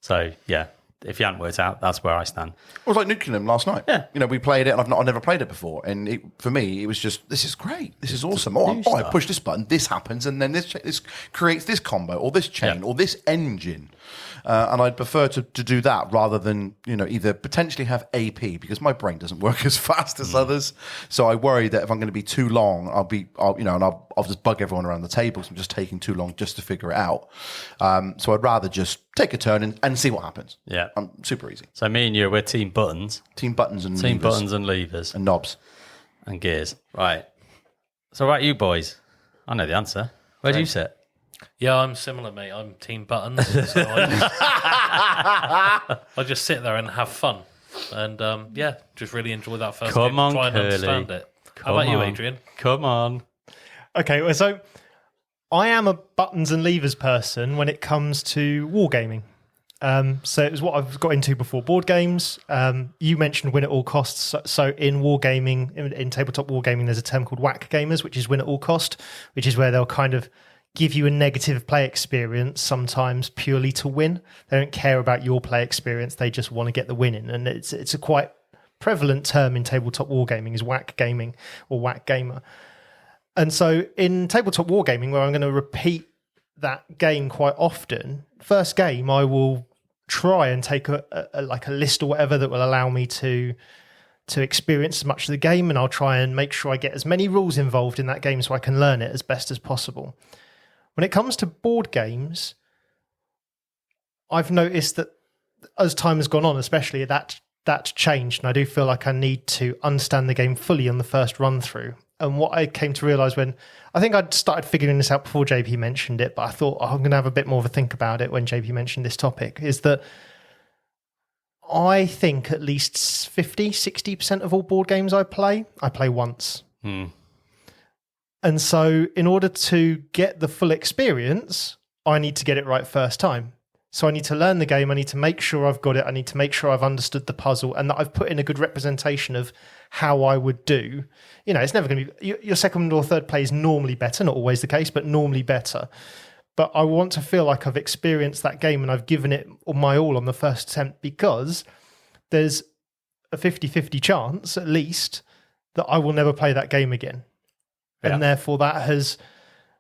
So, yeah, if you haven't worked it out, that's where I stand. It was like Nucleum last night. Yeah. We played it, and I've never played it before. And for me, it was just, this is great. This is awesome. I push this button, this happens, and then this creates this combo, or this chain, or this engine. And I'd prefer to do that rather than, either potentially have AP, because my brain doesn't work as fast as others. So I worry that if I'm going to be too long, I'll just bug everyone around the table. So I'm just taking too long just to figure it out. So I'd rather just take a turn and see what happens. Yeah. Super easy. So me and you, we're team buttons. Team buttons and Team levers. buttons and levers. And knobs. And gears. Right. So right, you boys. I know the answer. Where do you sit? Yeah, I'm similar, mate. I'm team buttons. So I just sit there and have fun. And just really enjoy that first Come game. on, Try and Kerley. understand it. How about you, Adrian? Come on. Okay, well, so I am a buttons and levers person when it comes to wargaming. So it was what I've got into before board games. You mentioned win at all costs. So in wargaming, in tabletop wargaming, there's a term called whack gamers, which is win at all cost, which is where they'll kind of give you a negative play experience sometimes purely to win. They don't care about your play experience. They just want to get the win in. And it's a quite prevalent term in tabletop wargaming is whack gaming or whack gamer. And so in tabletop wargaming, where I'm going to repeat that game quite often, first game I will try and take a list or whatever that will allow me to experience as much of the game, and I'll try and make sure I get as many rules involved in that game so I can learn it as best as possible. When it comes to board games, I've noticed that as time has gone on, especially that's changed, and I do feel like I need to understand the game fully on the first run through. And what I came to realise when I think I'd started figuring this out before JP mentioned it, but I thought I'm going to have a bit more of a think about it when JP mentioned this topic, is that I think at least 50-60% of all board games I play once. And so in order to get the full experience, I need to get it right first time. So I need to learn the game. I need to make sure I've got it. I need to make sure I've understood the puzzle and that I've put in a good representation of how I would do. It's never going to be... Your second or third play is normally better, not always the case, but normally better. But I want to feel like I've experienced that game and I've given it my all on the first attempt, because there's a 50-50 chance, at least, that I will never play that game again. Yeah. And therefore that has,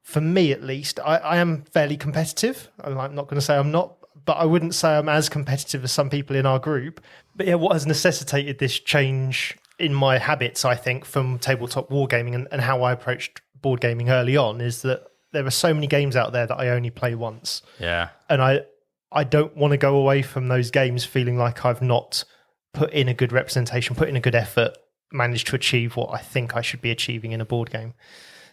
for me at least, I am fairly competitive. I'm not going to say I'm not, but I wouldn't say I'm as competitive as some people in our group. But yeah, what has necessitated this change in my habits, I think, from tabletop wargaming and how I approached board gaming early on is that there are so many games out there that I only play once. Yeah. And I don't want to go away from those games feeling like I've not put in a good representation, put in a good effort, managed to achieve what I think I should be achieving in a board game.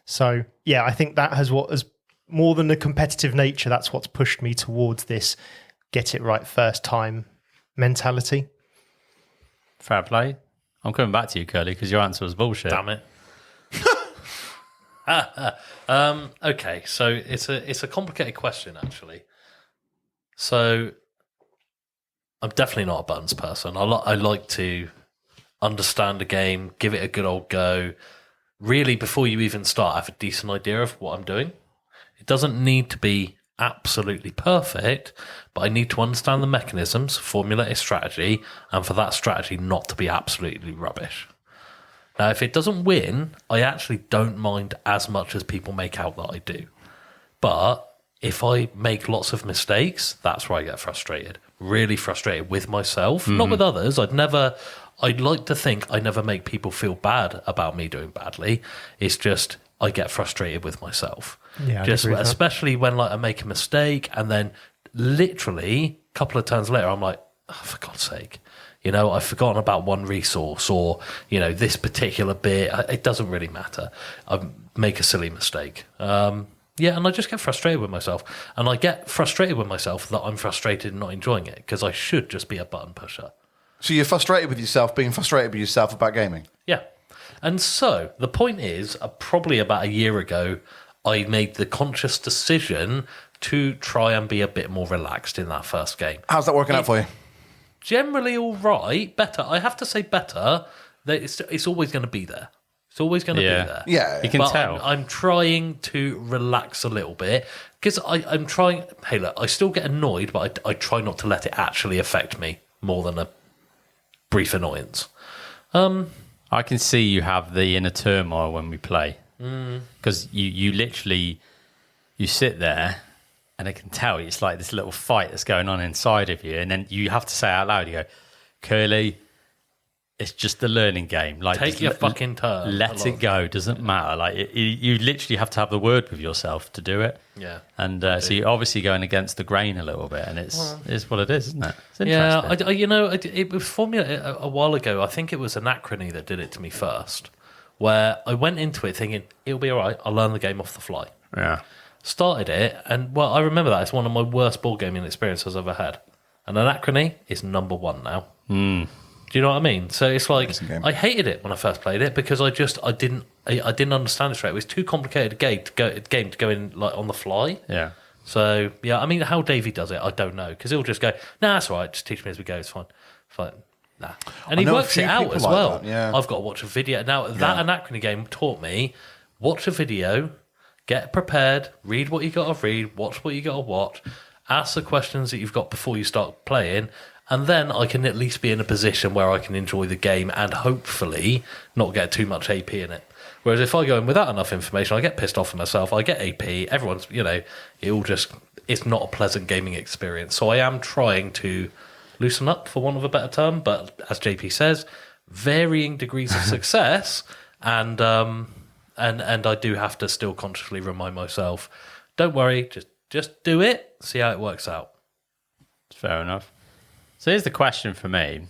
So, yeah, I think that has what has more than the competitive nature, that's what's pushed me towards this get it right first time mentality. Fair play. I'm coming back to you, Kerley, because your answer was bullshit. Damn it. Okay, so it's a complicated question, actually. So I'm definitely not a buttons person. I like to understand a game, give it a good old go. Really, before you even start, have a decent idea of what I'm doing. It doesn't need to be absolutely perfect, but I need to understand the mechanisms, formulate a strategy, and for that strategy not to be absolutely rubbish. Now, if it doesn't win, I actually don't mind as much as people make out that I do. But if I make lots of mistakes, that's where I get frustrated. Really frustrated with myself, not with others. I'd like to think I never make people feel bad about me doing badly. It's just I get frustrated with myself. Yeah, just especially when like I make a mistake and then literally a couple of turns later I'm like, oh, for God's sake, I've forgotten about one resource or this particular bit. It doesn't really matter. I make a silly mistake. And I just get frustrated with myself. And I get frustrated with myself that I'm frustrated and not enjoying it because I should just be a button pusher. So you're frustrated with yourself, being frustrated with yourself about gaming? Yeah. And so the point is, probably about a year ago, I made the conscious decision to try and be a bit more relaxed in that first game. How's that working out for you? Generally all right. Better. I have to say better. It's always going to be there. It's always going to be there. Yeah. You can tell. I'm trying to relax a little bit because I'm trying... Hey, look, I still get annoyed, but I try not to let it actually affect me more than a brief annoyance. I can see you have the inner turmoil when we play because you literally you sit there and I can tell it's like this little fight that's going on inside of you, and then you have to say out loud, you go, Kerley, it's just a learning game. Like, take your fucking turn. Let it go. Doesn't matter. Like you literally have to have the word with yourself to do it. Yeah. And so you're obviously going against the grain a little bit, and it's what it is, isn't it? It's interesting. Yeah, it was for me a while ago. I think it was Anachrony that did it to me first, where I went into it thinking it'll be all right. I'll learn the game off the fly. Yeah. Started it, and I remember that it's one of my worst board gaming experiences I've ever had. And Anachrony is number one now. Do you know what I mean? So it's like I hated it when I first played it because I didn't understand it straight. It was too complicated a game to go in like on the fly. Yeah. So yeah, I mean, how Davey does it, I don't know, because he'll just go, "Nah, that's all right. Just teach me as we go. It's fine." Fine. Nah, and he works it out as well. Yeah. I've got to watch a video now. That Anachrony game taught me: watch a video, get prepared, read what you got to read, watch what you got to watch, ask the questions that you've got before you start playing. And then I can at least be in a position where I can enjoy the game and hopefully not get too much AP in it. Whereas if I go in without enough information, I get pissed off at myself. I get AP. Everyone's, it's not a pleasant gaming experience. So I am trying to loosen up, for want of a better term. But as JP says, varying degrees of success. And I do have to still consciously remind myself, don't worry, just do it, see how it works out. Fair enough. So here's the question for me,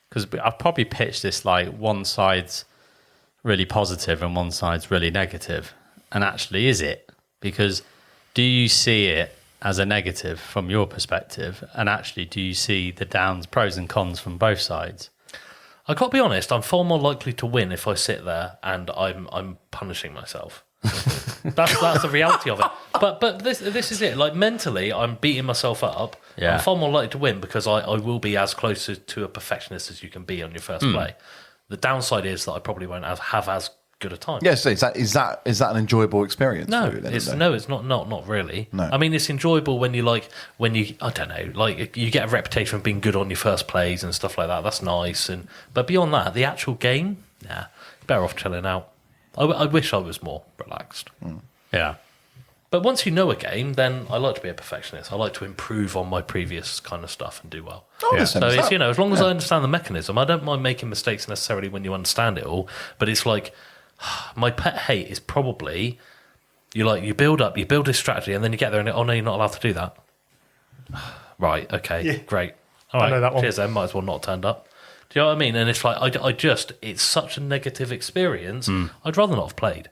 because I've probably pitched this like one side's really positive and one side's really negative. And actually, is it? Because do you see it as a negative from your perspective? And actually, do you see the pros and cons from both sides? I've got to be honest, I'm far more likely to win if I sit there and I'm punishing myself. That's the reality of it. But this is it. Like mentally, I'm beating myself up. Yeah. I'm far more likely to win because I will be as close to a perfectionist as you can be on your first play. The downside is that I probably won't have as good a time. Yes, is that an enjoyable experience? No, for you then, it's not really. No. I mean, it's enjoyable when you I don't know, like you get a reputation of being good on your first plays and stuff like that. That's nice. But beyond that, the actual game, nah, better off chilling out. I wish I was more relaxed. Yeah. But once you know a game, then I like to be a perfectionist. I like to improve on my previous kind of stuff and do well. Yeah. So it's, as long as I understand the mechanism, I don't mind making mistakes necessarily when you understand it all. But it's like, my pet hate is probably, you build this strategy and then you get there and, oh no, you're not allowed to do that. right, okay, Yeah. great. All I right, know that one. cheers then, might as well not turned up. Do you know what I mean? And it's like, it's such a negative experience. I'd rather not have played.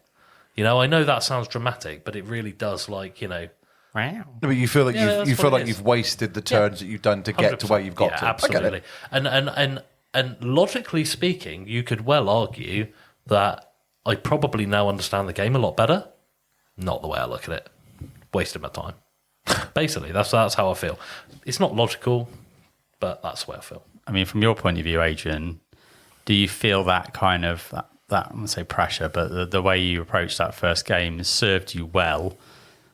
You know, I know that sounds dramatic, but it really does, like, you know. Wow. No, but you feel like Yeah, you that's feel what it like is. you've wasted the turns that you've done to get to where you've got to. Absolutely. And logically speaking, you could well argue that I probably now understand the game a lot better. Not the way I look at it. Wasted my time. Basically, that's how I feel. It's not logical, but that's the way I feel. I mean, from your point of view, Adrian, do you feel that kind of that I wouldn't say pressure, but the way you approached that first game has served you well,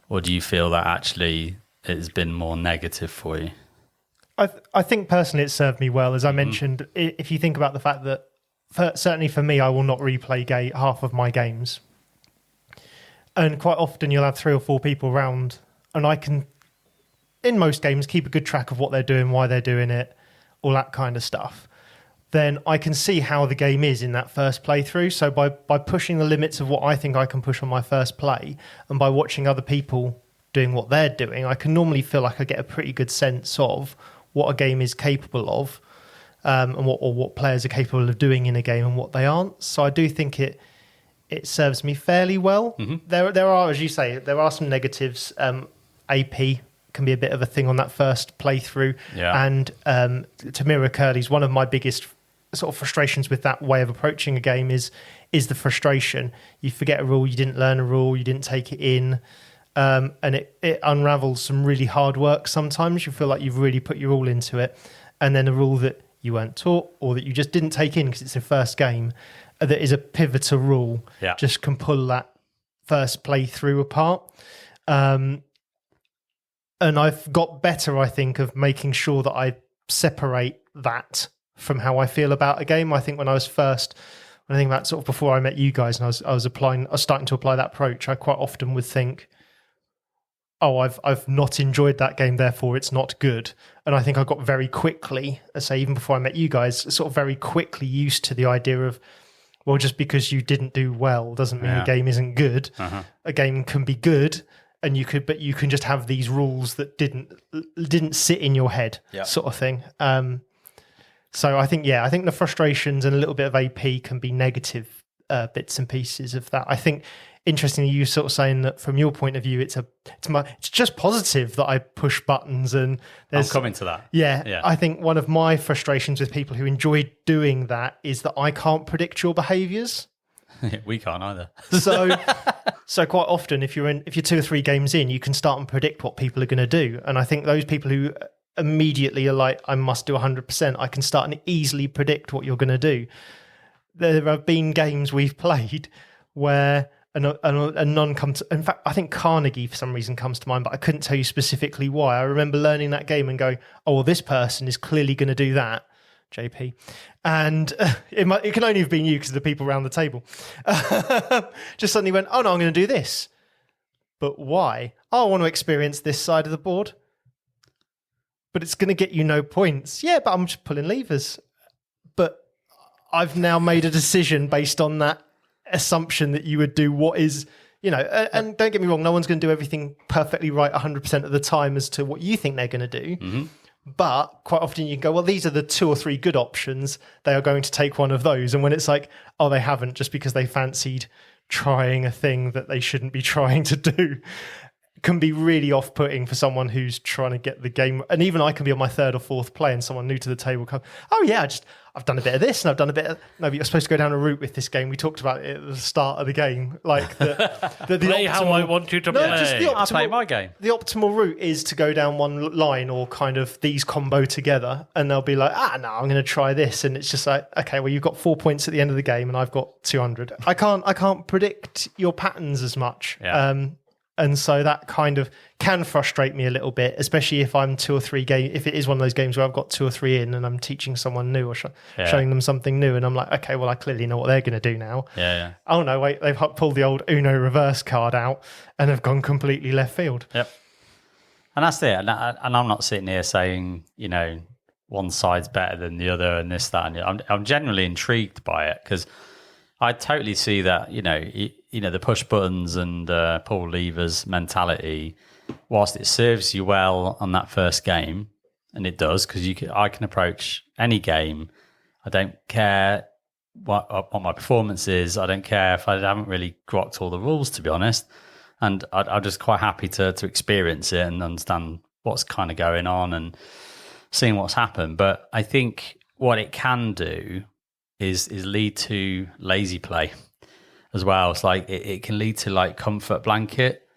or do you feel that actually it has been more negative for you? I think personally it served me well. As I mentioned, if you think about the fact that, certainly for me, I will not replay half of my games. And quite often you'll have 3 or 4 people around, and I can, in most games, keep a good track of what they're doing, why they're doing it, all that kind of stuff. Then I can see how the game is in that first playthrough. So by pushing the limits of what I think I can push on my first play, and by watching other people doing what they're doing, I can normally feel like I get a pretty good sense of what a game is capable of, and what players are capable of doing in a game and what they aren't. So I do think it serves me fairly well. There are, as you say, there are some negatives. AP can be a bit of a thing on that first playthrough. Yeah. And to mirror Kerley's, one of my biggest sort of frustrations with that way of approaching a game is the frustration. You forget a rule, you didn't learn a rule, you didn't take it in. And it unravels some really hard work sometimes. You feel like you've really put your all into it. And then a rule that you weren't taught or that you just didn't take in because it's your first game, that is a pivotal rule, just can pull that first playthrough apart. And I've got better, I think, of making sure that I separate that from how I feel about a game. I think when I think about sort of before I met you guys and I was starting to apply that approach, I quite often would think, oh, I've not enjoyed that game, therefore it's not good. And I think I got very quickly, I say even before I met you guys, sort of very quickly used to the idea of, well, just because you didn't do well doesn't mean a game isn't good. A game can be good, and you can just have these rules that didn't sit in your head, sort of thing. So I think the frustrations and a little bit of AP can be negative bits and pieces of that. I think, interestingly, you sort of saying that from your point of view, it's just positive that I push buttons and I'm coming to that. Yeah. I think one of my frustrations with people who enjoy doing that is that I can't predict your behaviours. We can't either. So quite often, if you're 2 or 3 games in, you can start and predict what people are going to do. And I think those people who immediately are like, I must do 100%, I can start and easily predict what you're going to do. There have been games we've played where a none come to. In fact, I think Carnegie for some reason comes to mind, but I couldn't tell you specifically why. I remember learning that game and going, "Oh, well, this person is clearly going to do that." JP, and it can only have been you because of the people around the table. Just suddenly went, "Oh no, I'm going to do this." But why? Oh, I want to experience this side of the board, but it's going to get you no points. Yeah, but I'm just pulling levers. But I've now made a decision based on that assumption that you would do what is, and don't get me wrong, no one's going to do everything perfectly right 100% of the time as to what you think they're going to do. But quite often you can go, well, these are the 2 or 3 good options. They are going to take one of those. And when it's like, oh, they haven't, just because they fancied trying a thing that they shouldn't be trying to do, can be really off-putting for someone who's trying to get the game. And even I can be on my 3rd or 4th play and someone new to the table come, oh yeah, I've done a bit of this and I've done a bit of... No, but you're supposed to go down a route with this game. We talked about it at the start of the game. Like the play optimal, how I want you to play. Just the I play my game. The optimal route is to go down one line or kind of these combo together, and they'll be like, no, I'm going to try this. And it's just like, okay, well, you've got 4 points at the end of the game and I've got 200. I can't predict your patterns as much. Yeah. And so that kind of can frustrate me a little bit, especially if I'm 2 or 3 games. If it is one of those games where I've got 2 or 3 in and I'm teaching someone new or showing them something new, and I'm like, okay, well, I clearly know what they're going to do now. Yeah. Oh no, wait, they've pulled the old Uno reverse card out and have gone completely left field. Yep. And that's it. And I'm not sitting here saying, one side's better than the other and this, that, and I'm generally intrigued by it because I totally see that, the push buttons and pull levers mentality, whilst it serves you well on that first game, and it does, because I can approach any game. I don't care what my performance is. I don't care if I haven't really grokked all the rules, to be honest. And I'm just quite happy to experience it and understand what's kind of going on and seeing what's happened. But I think what it can do is lead to lazy play as well. It's like it can lead to like comfort blanket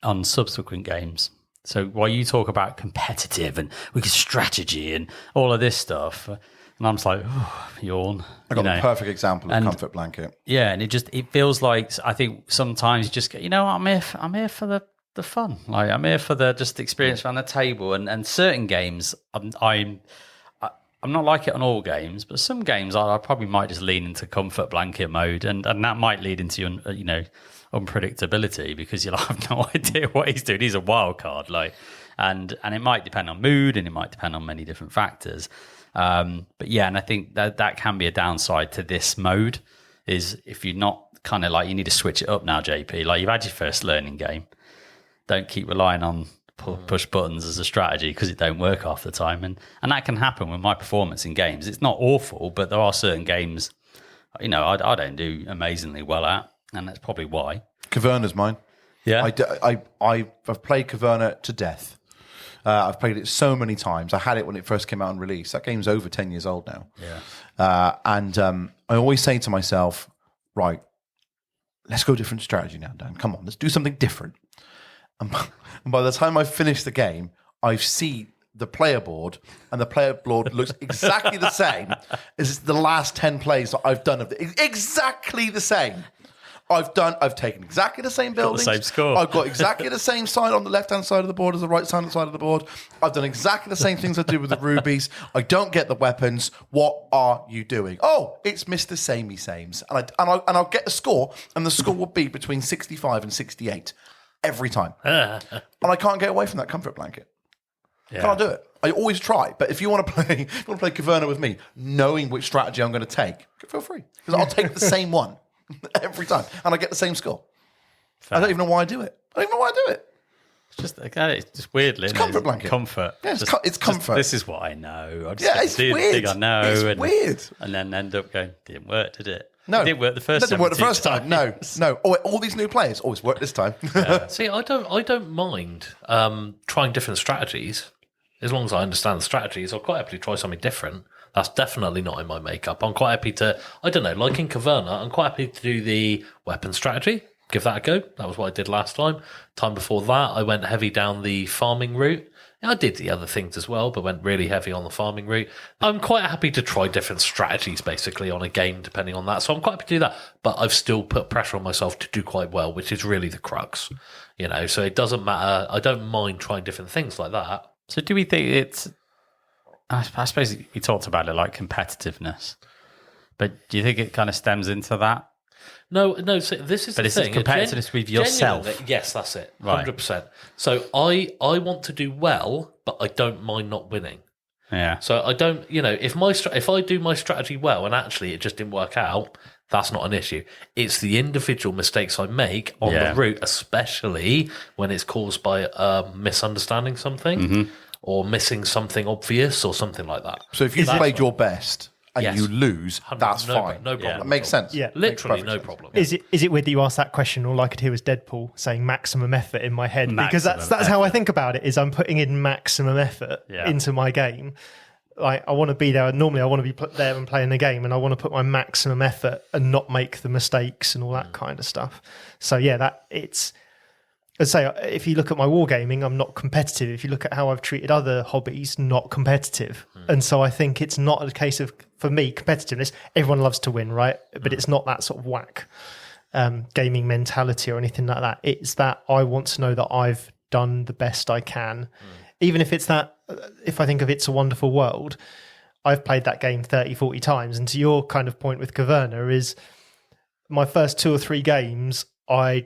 on subsequent games. So while you talk about competitive and we can strategy and all of this stuff, and I'm just like, oh, yawn. I got the perfect example of comfort blanket. Yeah, and it feels like, I think sometimes you just get, I'm here for the fun. Like I'm here for the just the experience around the table. And certain games, I'm not like it on all games, but some games I probably might just lean into comfort blanket mode, and that might lead into unpredictability, because you'll have no idea what he's doing. He's a wild card, and it might depend on mood, and it might depend on many different factors. But yeah, and I think that can be a downside to this mode, is if you're not kind of like, you need to switch it up now, JP. Like, you've had your first learning game. Don't keep relying on push buttons as a strategy, because it don't work half the time, and that can happen with my performance in games. It's not awful, but there are certain games I don't do amazingly well at, and that's probably why. Caverna's mine. Yeah, I've played Caverna to death. I've played it so many times. I had it when it first came out on release. That game's over 10 years old now. Yeah, and I always say to myself, right, let's go different strategy now, Dan. Come on, let's do something different. And by the time I finish the game, I see the player board, and the player board looks exactly the same as the last 10 plays that I've done of it. Exactly the same. I've taken exactly the same buildings. Got the same score. I've got exactly the same sign on the left-hand side of the board as the right-hand side of the board. I've done exactly the same things I do with the rubies. I don't get the weapons. What are you doing? Oh, it's Mr. Samey Sames. And I'll get a score, and the score will be between 65 and 68 every time. And I can't get away from that comfort blanket. yeah. Can't do it. I always try, but if you want to play Caverna with me, knowing which strategy I'm going to take, feel free, because I'll take the same one every time, and I get the same score. Fair. I don't even know why I do it. It's just weirdly. It's comfort blanket. Comfort. Yeah, it's comfort. This is what I know. I just it's do weird. the thing I know. It's weird. And then end up going, didn't work, did it? No, it didn't work the first time. It didn't work the first time. No. Oh, all these new players always work this time. See, I don't mind trying different strategies as long as I understand the strategies. I'll quite happily try something different. That's definitely not in my makeup. I'm quite happy to, like in Caverna, I'm quite happy to do the weapon strategy. Give that a go. That was what I did last time. Time before that, I went heavy down the farming route. I did the other things as well, but went really heavy on the farming route. I'm quite happy to try different strategies, basically, on a game, depending on that. So I'm quite happy to do that. But I've still put pressure on myself to do quite well, which is really the crux. So it doesn't matter. I don't mind trying different things like that. So do we think it's... I suppose we talked about it like competitiveness. But do you think it kind of stems into that? No. So this is but the it's thing. Competitiveness with yourself. Yes, that's it. Right. 100%. So I want to do well, but I don't mind not winning. Yeah. So I don't, if I do my strategy well and actually it just didn't work out, that's not an issue. It's the individual mistakes I make on the route, especially when it's caused by misunderstanding something or missing something obvious or something like that. So if you played your best and you lose, that's fine. No problem. That makes sense. Yeah. Literally no problem. Is it weird that you asked that question? All I could hear was Deadpool saying maximum effort in my head, because that's how I think about it. Is I'm putting in maximum effort into my game. Like, I want to be there. Normally, I want to be there and playing the game, and I want to put my maximum effort and not make the mistakes and all that kind of stuff. So I'd say, if you look at my wargaming, I'm not competitive. If you look at how I've treated other hobbies, not competitive. And so I think it's not a case of, for me, competitiveness. Everyone loves to win, right? But it's not that sort of whack gaming mentality or anything like that. It's that I want to know that I've done the best I can. Even if it's that, if I think of It's a Wonderful World, I've played that game 30, 40 times. And to your kind of point with Caverna is my first 2 or 3 games, I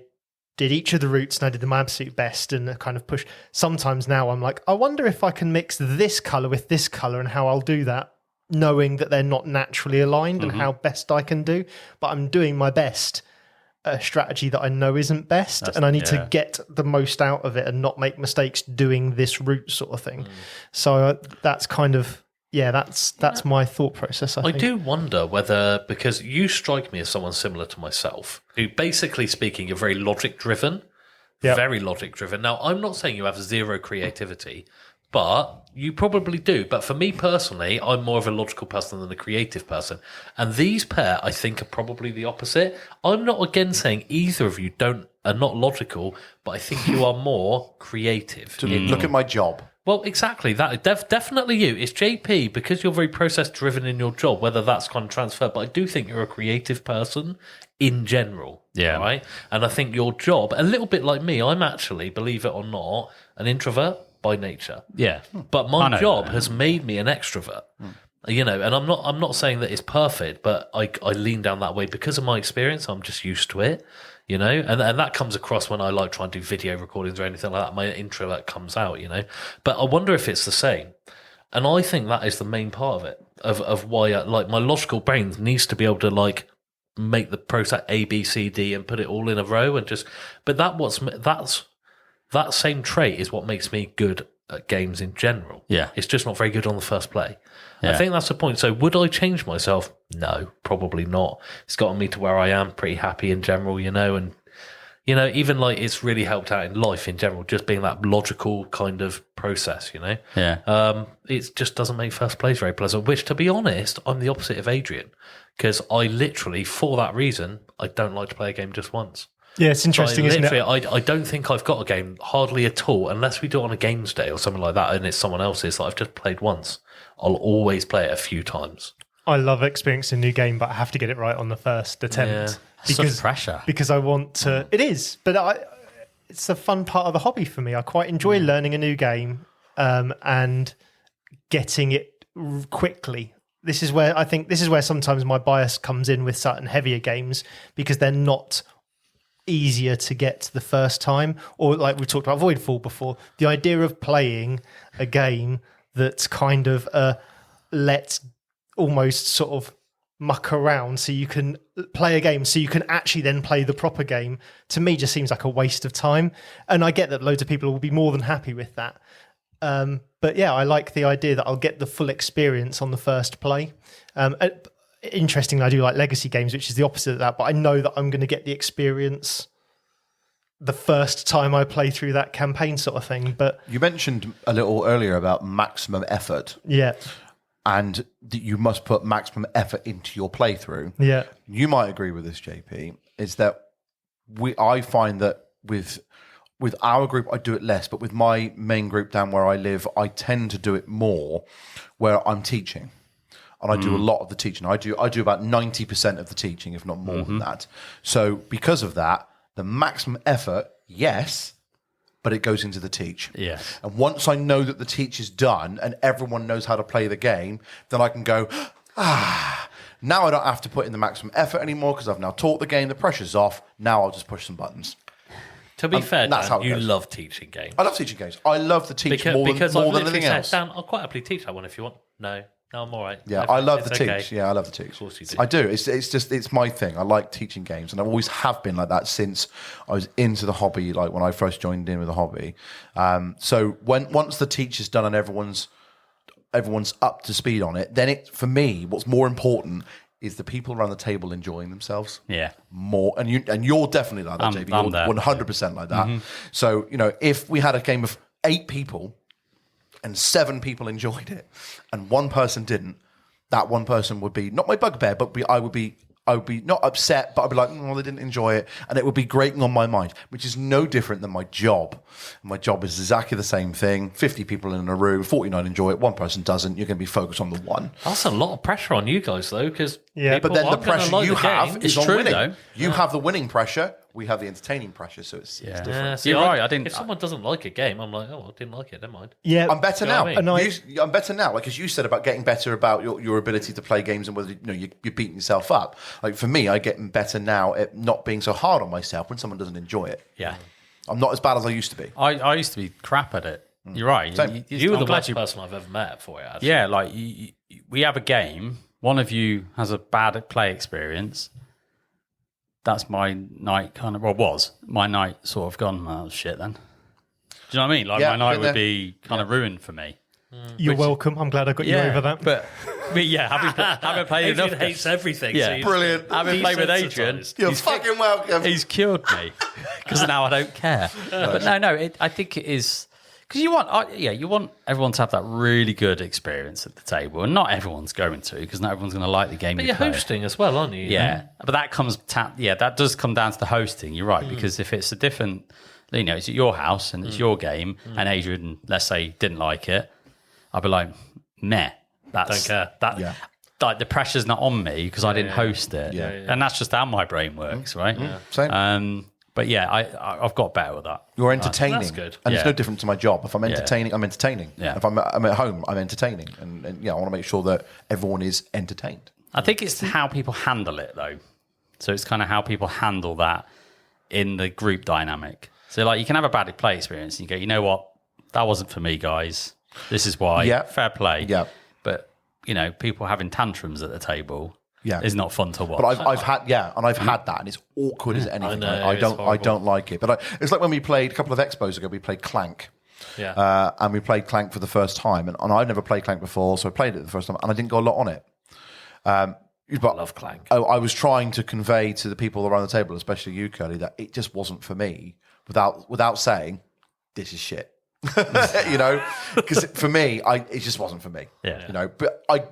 did each of the routes and I did my absolute best and kind of push. Sometimes now I'm like, I wonder if I can mix this colour with this colour and how I'll do that, knowing that they're not naturally aligned and how best I can do. But I'm doing my best a strategy that I know isn't best, and I need to get the most out of it and not make mistakes doing this route sort of thing. So that's kind of that's my thought process. I think. do wonder whether, because you strike me as someone similar to myself, who basically speaking, you're very logic driven, very logic driven. Now, I'm not saying you have zero creativity, but you probably do. But for me personally, I'm more of a logical person than a creative person. And these pair, I think, are probably the opposite. I'm not again saying either of you are not logical, but I think you are more creative. Look at my job. Well, exactly. That definitely you. It's JP, because you're very process driven in your job, whether that's kind of transferred. But I do think you're a creative person in general. Yeah. Right. And I think your job, a little bit like me, I'm actually, believe it or not, an introvert by nature. Yeah. But my job has made me an extrovert. You know, and I'm not saying that it's perfect, but I lean down that way because of my experience. I'm just used to it, you know, and that comes across when I like try and do video recordings or anything like that. My introvert comes out, you know, but I wonder if it's the same. And I think that is the main part of it, of why like my logical brain needs to be able to like make the process A, B, C, D and put it all in a row and just, but that same trait is what makes me good at games in general. Yeah. It's just not very good on the first play. Yeah. I think that's the point. So would I change myself? No, probably not. It's gotten me to where I am pretty happy in general, you know, and, you know, even like it's really helped out in life in general, just being that logical kind of process, you know. Yeah. It just doesn't make first plays very pleasant, which, to be honest, I'm the opposite of Adrian, because I literally, for that reason, I don't like to play a game just once. Yeah, it's interesting, isn't it? I don't think I've got a game hardly at all, unless we do it on a games day or something like that, and it's someone else's that I've just played once. I'll always play it a few times. I love experiencing a new game, but I have to get it right on the first attempt. Such pressure. Because I want to... It is, but it's a fun part of the hobby for me. I quite enjoy learning a new game and getting it quickly. This is where sometimes my bias comes in with certain heavier games, because they're not easier to get the first time, or like we talked about Voidfall before, the idea of playing a game that's kind of let's almost sort of muck around so you can play a game so you can actually then play the proper game, to me just seems like a waste of time. And I get that loads of people will be more than happy with that, but yeah, I like the idea that I'll get the full experience on the first play. Interestingly, I do like legacy games, which is the opposite of that, but I know that I'm going to get the experience the first time I play through that campaign sort of thing. But you mentioned a little earlier about maximum effort. Yeah. And that you must put maximum effort into your playthrough. Yeah. You might agree with this, JP, is that I find that with our group, I do it less, but with my main group down where I live, I tend to do it more where I'm teaching. And I do a lot of the teaching. I do about 90% of the teaching, if not more than that. So because of that, the maximum effort, yes, but it goes into the teach. Yes. And once I know that the teach is done and everyone knows how to play the game, then I can go, now I don't have to put in the maximum effort anymore because I've now taught the game, the pressure's off, now I'll just push some buttons. To be fair, that's how Dan, it you goes. love teaching games. I love teaching games. I love the teach more than I've anything literally said, else. Dan, I'll quite happily teach that one if you want. No, I'm all right. Yeah, No, I love the it's teach. okay. Yeah, I love the teach. Of course you do. I do. It's my thing. I like teaching games, and I always have been like that since I was into the hobby. Like when I first joined in with the hobby. So once the teach is done and everyone's up to speed on it, then for me, what's more important is the people around the table enjoying themselves. Yeah. More, and you're definitely like that, JB. I'm You're there. 100% like that. So if we had a game of 8 people and 7 people enjoyed it, and one person didn't, that one person would be not my bugbear, but I would be not upset, but I'd be like, they didn't enjoy it, and it would be grating on my mind, which is no different than my job. My job is exactly the same thing. 50 people in a room, 49 enjoy it, one person doesn't. You're going to be focused on the one. That's a lot of pressure on you guys, though, because But then the pressure you have is on true, winning. though. You have the winning pressure. We have the entertaining pressure, so it's different. Yeah, see, You're right. If someone doesn't like a game, I'm like, I didn't like it. Never mind. yeah, I'm better Do you know now. what I mean? I'm better now. Like as you said about getting better about your ability to play games and whether you're beating yourself up. Like for me, I get better now at not being so hard on myself when someone doesn't enjoy it. Yeah. I'm not as bad as I used to be. I used to be crap at it. You're right. Same. You were I'm the glad worst person I've ever met for it, actually. Yeah, like we have a game. One of you has a bad play experience. that's my night kind of, well, was my night sort of gone, oh, shit then. Do you know what I mean? Like Yeah, my night been would there. be kind of ruined for me. You're welcome. I'm glad I got you over that. But yeah, having played Adrian enough. hates everything. Yeah. So you're Brilliant. Having played with Adrian, desensitized. You're fucking welcome. he's cured me because now I don't care. But no, I think it is because you want everyone to have that really good experience at the table, and not everyone's going to because not everyone's going to like the game. But you you're play. hosting as well, aren't you? Yeah, but that does come down to the hosting. You're right because if it's a different, it's at your house and it's your game, and Adrian, let's say, didn't like it, I'd be like, meh. Don't care. Like the pressure's not on me because I didn't host it, and that's just how my brain works, right? Same. But yeah, I've got better with that. You're entertaining. That's good. And it's Yeah. no different to my job. If I'm entertaining, I'm entertaining. Yeah. If I'm at home, I'm entertaining. And I want to make sure that everyone is entertained. I think it's how people handle it though. So it's kind of how people handle that in the group dynamic. So like you can have a bad play experience and you go, you know what, that wasn't for me, guys. This is why. Yeah. Fair play. Yeah. But people having tantrums at the table Yeah. is not fun to watch. But I've had that, and it's awkward as anything. know, I it's don't horrible. like it. But it's like when we played a couple of expos ago. We played Clank, Yeah. and we played Clank for the first time, and I'd never played Clank before, so I played it the first time, and I didn't go a lot on it. But I love Clank. I was trying to convey to the people around the table, especially you, Kerley, that it just wasn't for me. Without saying, this is shit. Because for me, it just wasn't for me. Yeah. But I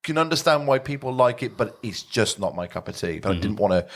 can understand why people like it, but it's just not my cup of tea. But I didn't want to,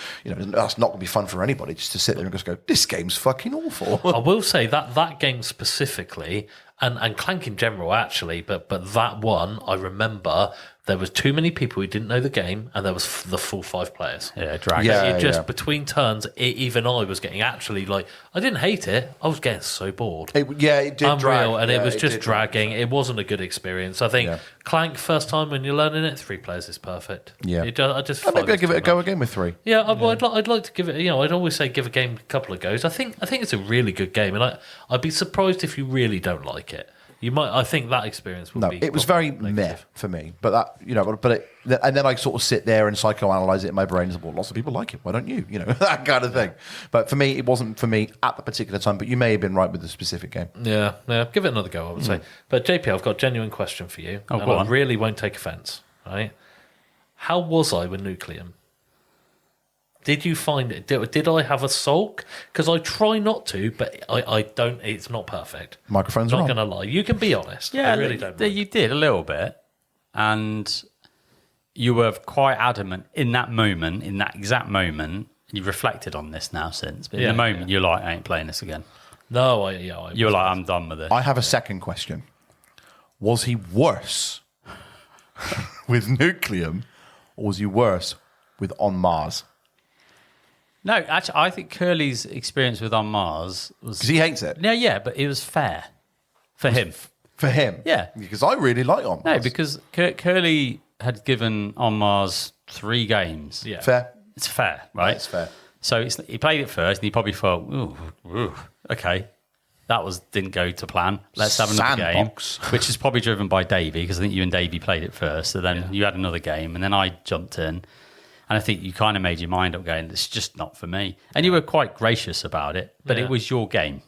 that's not going to be fun for anybody just to sit there and just go, this game's fucking awful. I will say that game specifically, and Clank in general actually, but that one, I remember there was too many people who didn't know the game, and there was the full 5 players. Yeah, drag. Yeah. It just between turns, even I was getting actually like I didn't hate it. I was getting so bored. It did Unreal, drag. and Yeah, it was just did drag. dragging. It wasn't a good experience. I think Clank first time when you're learning it, 3 players is perfect. Yeah. I just Maybe I'll find give it a too go much. again with 3. Yeah, I'd like to give it. I'd always say give a game a couple of goes. I think it's a really good game, and I'd be surprised if you really don't like it. You might. I think that experience will No, be. it was very meh for me. But and then I sort of sit there and psychoanalyze it in my brain. And say, well, lots of people like it. Why don't you? That kind of thing. But for me, it wasn't for me at the particular time. But you may have been right with the specific game. Yeah, give it another go, I would say. But JP, I've got a genuine question for you. Oh, and go I on. really won't take offence, right? How was I with Nucleum? Did you find it? Did I have a sulk? Because I try not to, but I don't. It's not perfect. Microphones I'm are not on. going to lie. You can be honest. Yeah, I really don't. mind. You did a little bit, and you were quite adamant in that moment, in that exact moment. You've reflected on this now since, but in Yeah, the moment, you're like, I ain't playing this again. No, You're like, I'm done with it. I have a second question. Was he worse with Nucleum, or was he worse with On Mars? No, actually, I think Kerley's experience with On Mars was. Because he hates it. Yeah, but it was fair for him. For him. Yeah. Because I really like On Mars. No, because Kerley had given On Mars 3 games. Yeah. Fair. It's fair, right? It's fair. So he played it first, and he probably thought, ooh, okay, that didn't go to plan. Let's have another Sandbox. game, which is probably driven by Davey, because I think you and Davey played it first. So then you had another game, and then I jumped in, and I think you kind of made your mind up, going, "It's just not for me." And you were quite gracious about it, but it was your game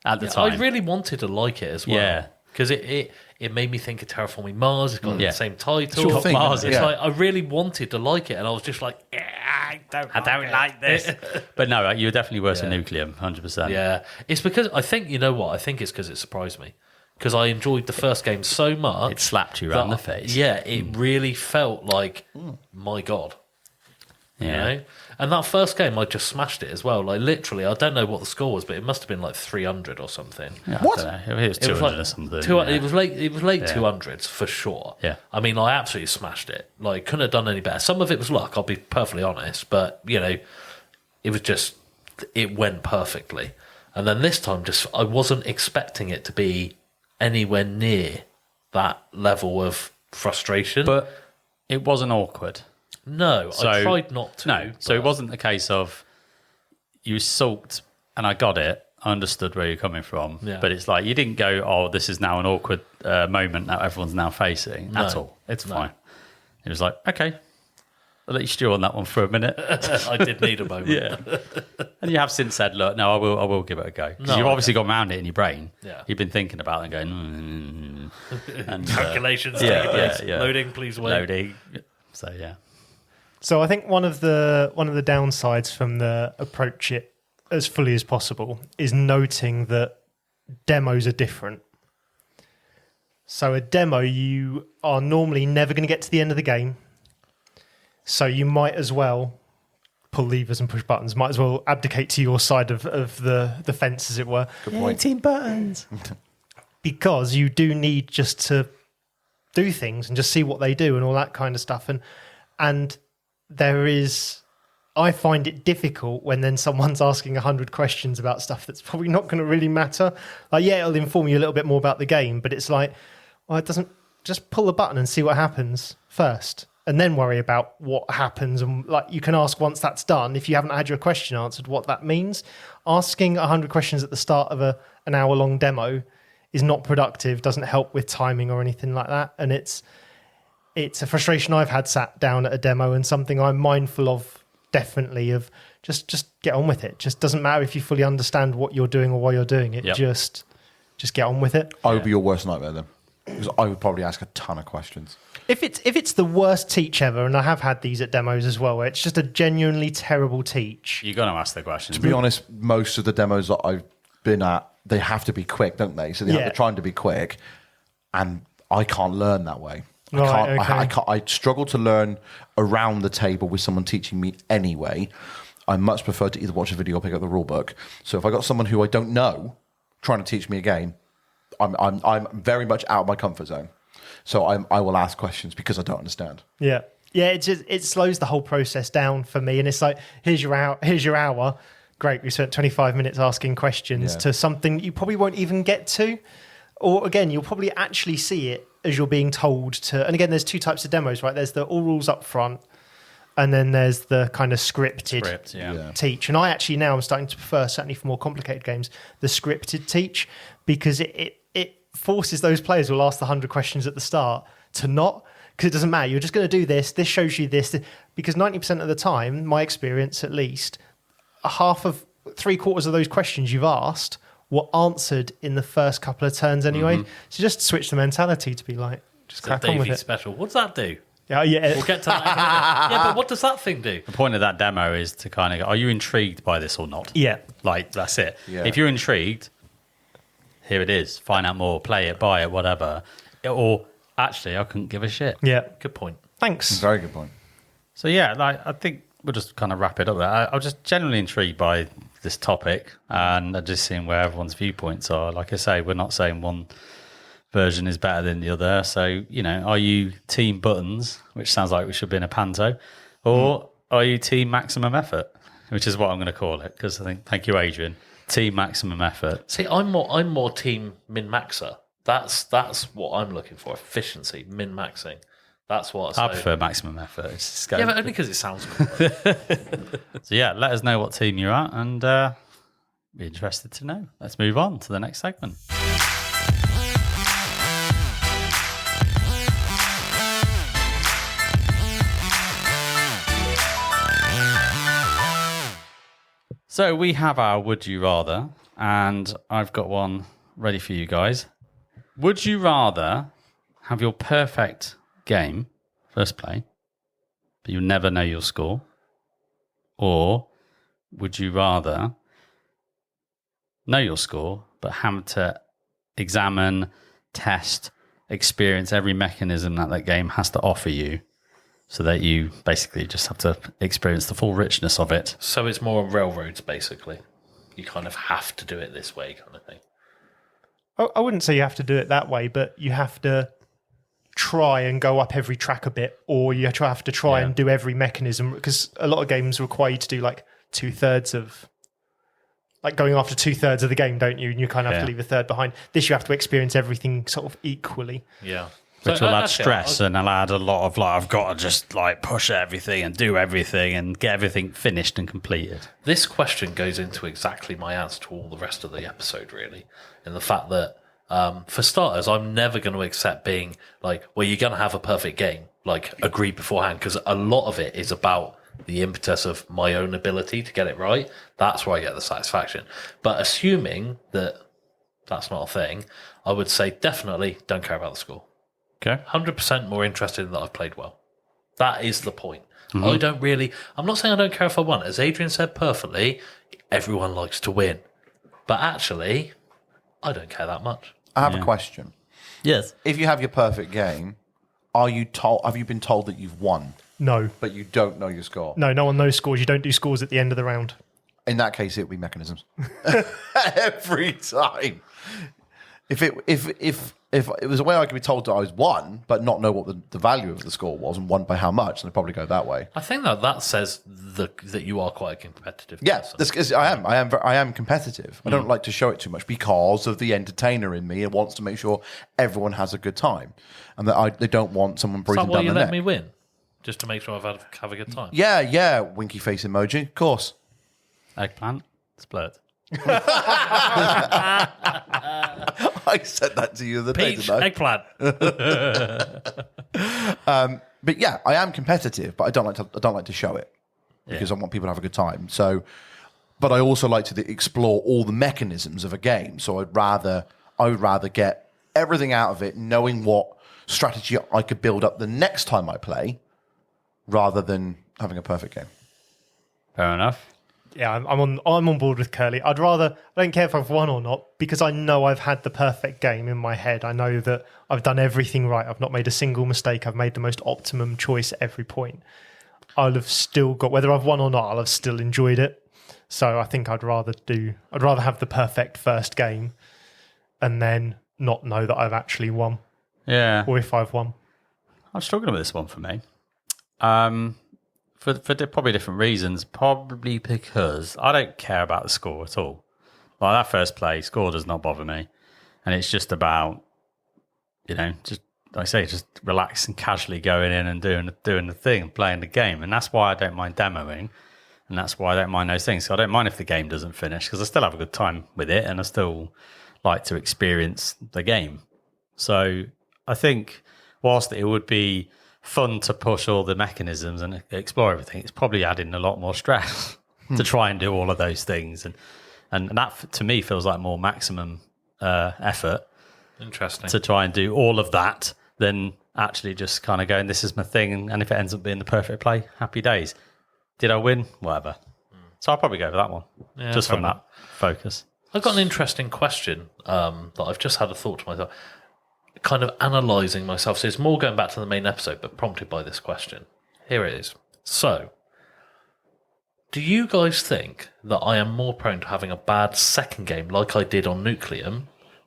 at the time. I really wanted to like it as well. Yeah. Because it made me think of Terraforming Mars. It's got Yeah. the same title. Sure thing, Mars, isn't it? It's Yeah. like I really wanted to like it, and I was just like, I don't like this. But no, you were definitely worse than Nucleum, 100%. Yeah, it's because I think I think it's because it surprised me because I enjoyed the first game so much. It slapped you around the face. Yeah, it really felt like my god. Yeah. You know? And that first game, I just smashed it as well. Like literally, I don't know what the score was, but it must have been like 300 or something. Yeah, What? I don't know. It was 200 It was like or something. It was late 200s for sure. Yeah. I mean, I absolutely smashed it. Like, couldn't have done any better. Some of it was luck, I'll be perfectly honest, but it was just it went perfectly. And then this time, just I wasn't expecting it to be anywhere near that level of frustration. But it wasn't awkward. no, I tried not to. No, so it wasn't a case of you sulked and I got it. I understood where you're coming from. Yeah. But it's like you didn't go, oh, this is now an awkward moment that everyone's now facing at all. It's fine. It was like, okay. I'll let you stew on that one for a minute. I did need a moment. Yeah. And you have since said, look, no, I will give it a go. Because you've obviously gone around it in your brain. Yeah. You've been thinking about it and going, and Calculations, yeah, taking place. yeah. Loading, please wait. loading. So, yeah. So I think one of the downsides from the approach it as fully as possible is noting that demos are different. So a demo, you are normally never going to get to the end of the game. So you might as well pull levers and push buttons. Might as well abdicate to your side of the fence, as it were. Good point. 18 buttons. Because you do need just to do things and just see what they do and all that kind of stuff. And there is... I find it difficult when then someone's asking 100 questions about stuff that's probably not going to really matter. Like, yeah, it'll inform you a little bit more about the game, but it's like, well, it doesn't... Just pull a button and see what happens first, and then worry about what happens. And like, you can ask once that's done, if you haven't had your question answered, what that means. Asking 100 questions at the start of an hour-long demo is not productive, doesn't help with timing or anything like that. And it's a frustration I've had sat down at a demo, and something I'm mindful of, definitely, of just get on with it. Just doesn't matter if you fully understand what you're doing or why you're doing it. Yep. Just get on with it. I would be your worst nightmare then, because I would probably ask a ton of questions. If it's the worst teach ever, and I have had these at demos as well, where it's just a genuinely terrible teach. You're going to ask the questions. To be honest, most of the demos that I've been at, they have to be quick, don't they? So they have Yeah. to trying to be quick, and I can't learn that way. Right, I can't. I struggle to learn around the table with someone teaching me anyway. I much prefer to either watch a video or pick up the rule book. So if I got someone who I don't know trying to teach me a game, I'm very much out of my comfort zone. So I will ask questions because I don't understand. Yeah. Yeah, it slows the whole process down for me. And it's like, here's your hour. Great, we spent 25 minutes asking questions to something you probably won't even get to. Or again, you'll probably actually see it as you're being told to. And again, there's two types of demos, right? There's the all rules up front, and then there's the kind of scripted teach. And I actually now am starting to prefer, certainly for more complicated games, the scripted teach, because it forces those players who will ask the 100 questions at the start to not, because it doesn't matter. You're just going to do this. This shows you this. Because 90% of the time, my experience at least, three-quarters of those questions you've asked were answered in the first couple of turns anyway. Mm-hmm. So just switch the mentality to be like, just crack on with it. Special. What does that do? Yeah. We'll get to that in a minute. Yeah, but what does that thing do? The point of that demo is to kind of go, are you intrigued by this or not? Yeah. Like, that's it. Yeah. If you're intrigued, here it is. Find out more, play it, buy it, whatever. Or, actually, I couldn't give a shit. Yeah. Good point. Thanks. Very good point. So, yeah, I think we'll just kind of wrap it up there. I was just generally intrigued by this topic and just seeing where everyone's viewpoints are. Like I say, we're not saying one version is better than the other. So, are you team buttons, which sounds like we should be in a panto, or are you team maximum effort, which is what I'm going to call it? Because I think, thank you, Adrian, team maximum effort. See, I'm more team min-maxer. That's what I'm looking for. Efficiency, min-maxing. That's what I prefer maximum effort. Yeah, but only because it sounds cool. So yeah, let us know what team you're at, and be interested to know. Let's move on to the next segment. So we have our Would You Rather, and I've got one ready for you guys. Would you rather have your perfect game, first play, but you'll never know your score? Or would you rather know your score, but have to examine, test, experience every mechanism that game has to offer you, so that you basically just have to experience the full richness of it? So it's more on railroads, basically. You kind of have to do it this way, kind of thing. I wouldn't say you have to do it that way, but you have to try and go up every track a bit, or you have to try and do every mechanism, because a lot of games require you to do like 2/3 of, like going after 2/3 of the game, don't you? And you kind of have to leave a third behind. This, you have to experience everything sort of equally. Yeah. Which will add stress and will add a lot of I've got to just push everything and do everything and get everything finished and completed. This question goes into exactly my answer to all the rest of the episode, really, in the fact that For starters, I'm never going to accept being like, well, you're going to have a perfect game, like agreed beforehand, because a lot of it is about the impetus of my own ability to get it right. That's where I get the satisfaction. But assuming that that's not a thing, I would say definitely don't care about the score. Okay. 100% more interested in that I've played well. That is the point. I'm not saying I don't care if I won. As Adrian said perfectly, everyone likes to win. But actually, I don't care that much. I have a question. Yes. If you have your perfect game, have you been told that you've won, No. but you don't know your score? No one knows scores. You don't do scores at the end of the round. In that case, it would be mechanisms. Every time. If it was a way I could be told that I was won, but not know what the value of the score was and won by how much, then I'd probably go that way. I think that says that you are quite a competitive Yeah, person. I am competitive. I don't like to show it too much because of the entertainer in me and wants to make sure everyone has a good time, and that they don't want someone Is breathing that why down you their let neck. me win? Just to make sure have a good time? Yeah, winky face emoji, of course. Eggplant. Split. I said that to you the other day, Peach, didn't I? eggplant. But yeah, I am competitive, but I don't like to show it because I want people to have a good time. So, but I also like to explore all the mechanisms of a game. So I would rather get everything out of it, knowing what strategy I could build up the next time I play, rather than having a perfect game. Fair enough. Yeah, I'm on board with Kerley. I don't care if I've won or not, because I know I've had the perfect game in my head. I know that I've done everything right. I've not made a single mistake. I've made the most optimum choice at every point. I'll have still got, whether I've won or not, I'll have still enjoyed it. So I think I'd rather have the perfect first game and then not know that I've actually won. Yeah. Or if I've won. I'm struggling with this one for me. For probably different reasons. Probably because I don't care about the score at all. Like that first play, score does not bother me. And it's just about, just like I say, just relaxing, casually going in and doing the thing, playing the game. And that's why I don't mind demoing. And that's why I don't mind those things. So I don't mind if the game doesn't finish because I still have a good time with it and I still like to experience the game. So I think whilst it would be fun to push all the mechanisms and explore everything, it's probably adding a lot more stress to try and do all of those things. And that, to me, feels like more maximum effort. Interesting. To try and do all of that than actually just kind of going, this is my thing. And if it ends up being the perfect play, happy days. Did I win? Whatever. So I'll probably go for that one. Yeah, just from that focus. I've got an interesting question that I've just had a thought to myself, kind of analysing myself. So it's more going back to the main episode, but prompted by this question. Here it is. So, do you guys think that I am more prone to having a bad second game like I did on Nucleum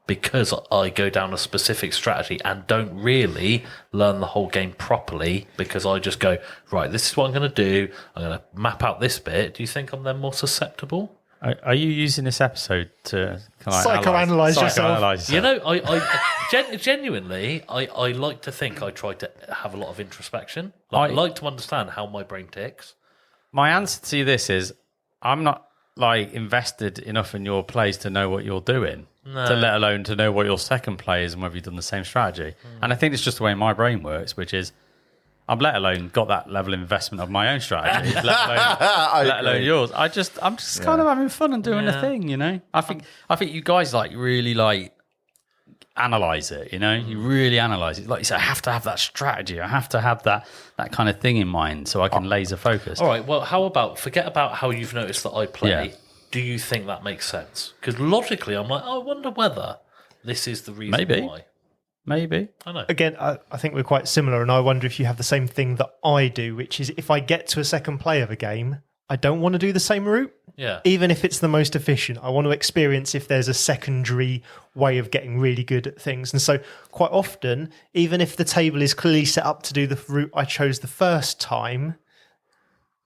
because I go down a specific strategy and don't really learn the whole game properly because I just go, right, this is what I'm going to do. I'm going to map out this bit. Do you think I'm then more susceptible? Are you using this episode to Psychoanalyze yourself? I genuinely, I like to think I try to have a lot of introspection. I like to understand how my brain ticks. My answer to this is I'm not invested enough in your plays to know what you're doing, to let alone to know what your second play is and whether you've done the same strategy. And I think it's just the way my brain works, which is I've let alone got that level of investment of my own strategy, let alone yours. I'm just kind of having fun and doing the thing, I think you guys really analyze it, you really analyze it. Like you say, I have to have that strategy. I have to have that kind of thing in mind so I can laser focus. All right, well, forget about how you've noticed that I play. Yeah. Do you think that makes sense? Because logically, I'm like, I wonder whether this is the reason why. Maybe. I know. Again, I think we're quite similar, and I wonder if you have the same thing that I do, which is if I get to a second play of a game, I don't want to do the same route. Yeah. Even if it's the most efficient, I want to experience if there's a secondary way of getting really good at things. And so quite often, even if the table is clearly set up to do the route I chose the first time,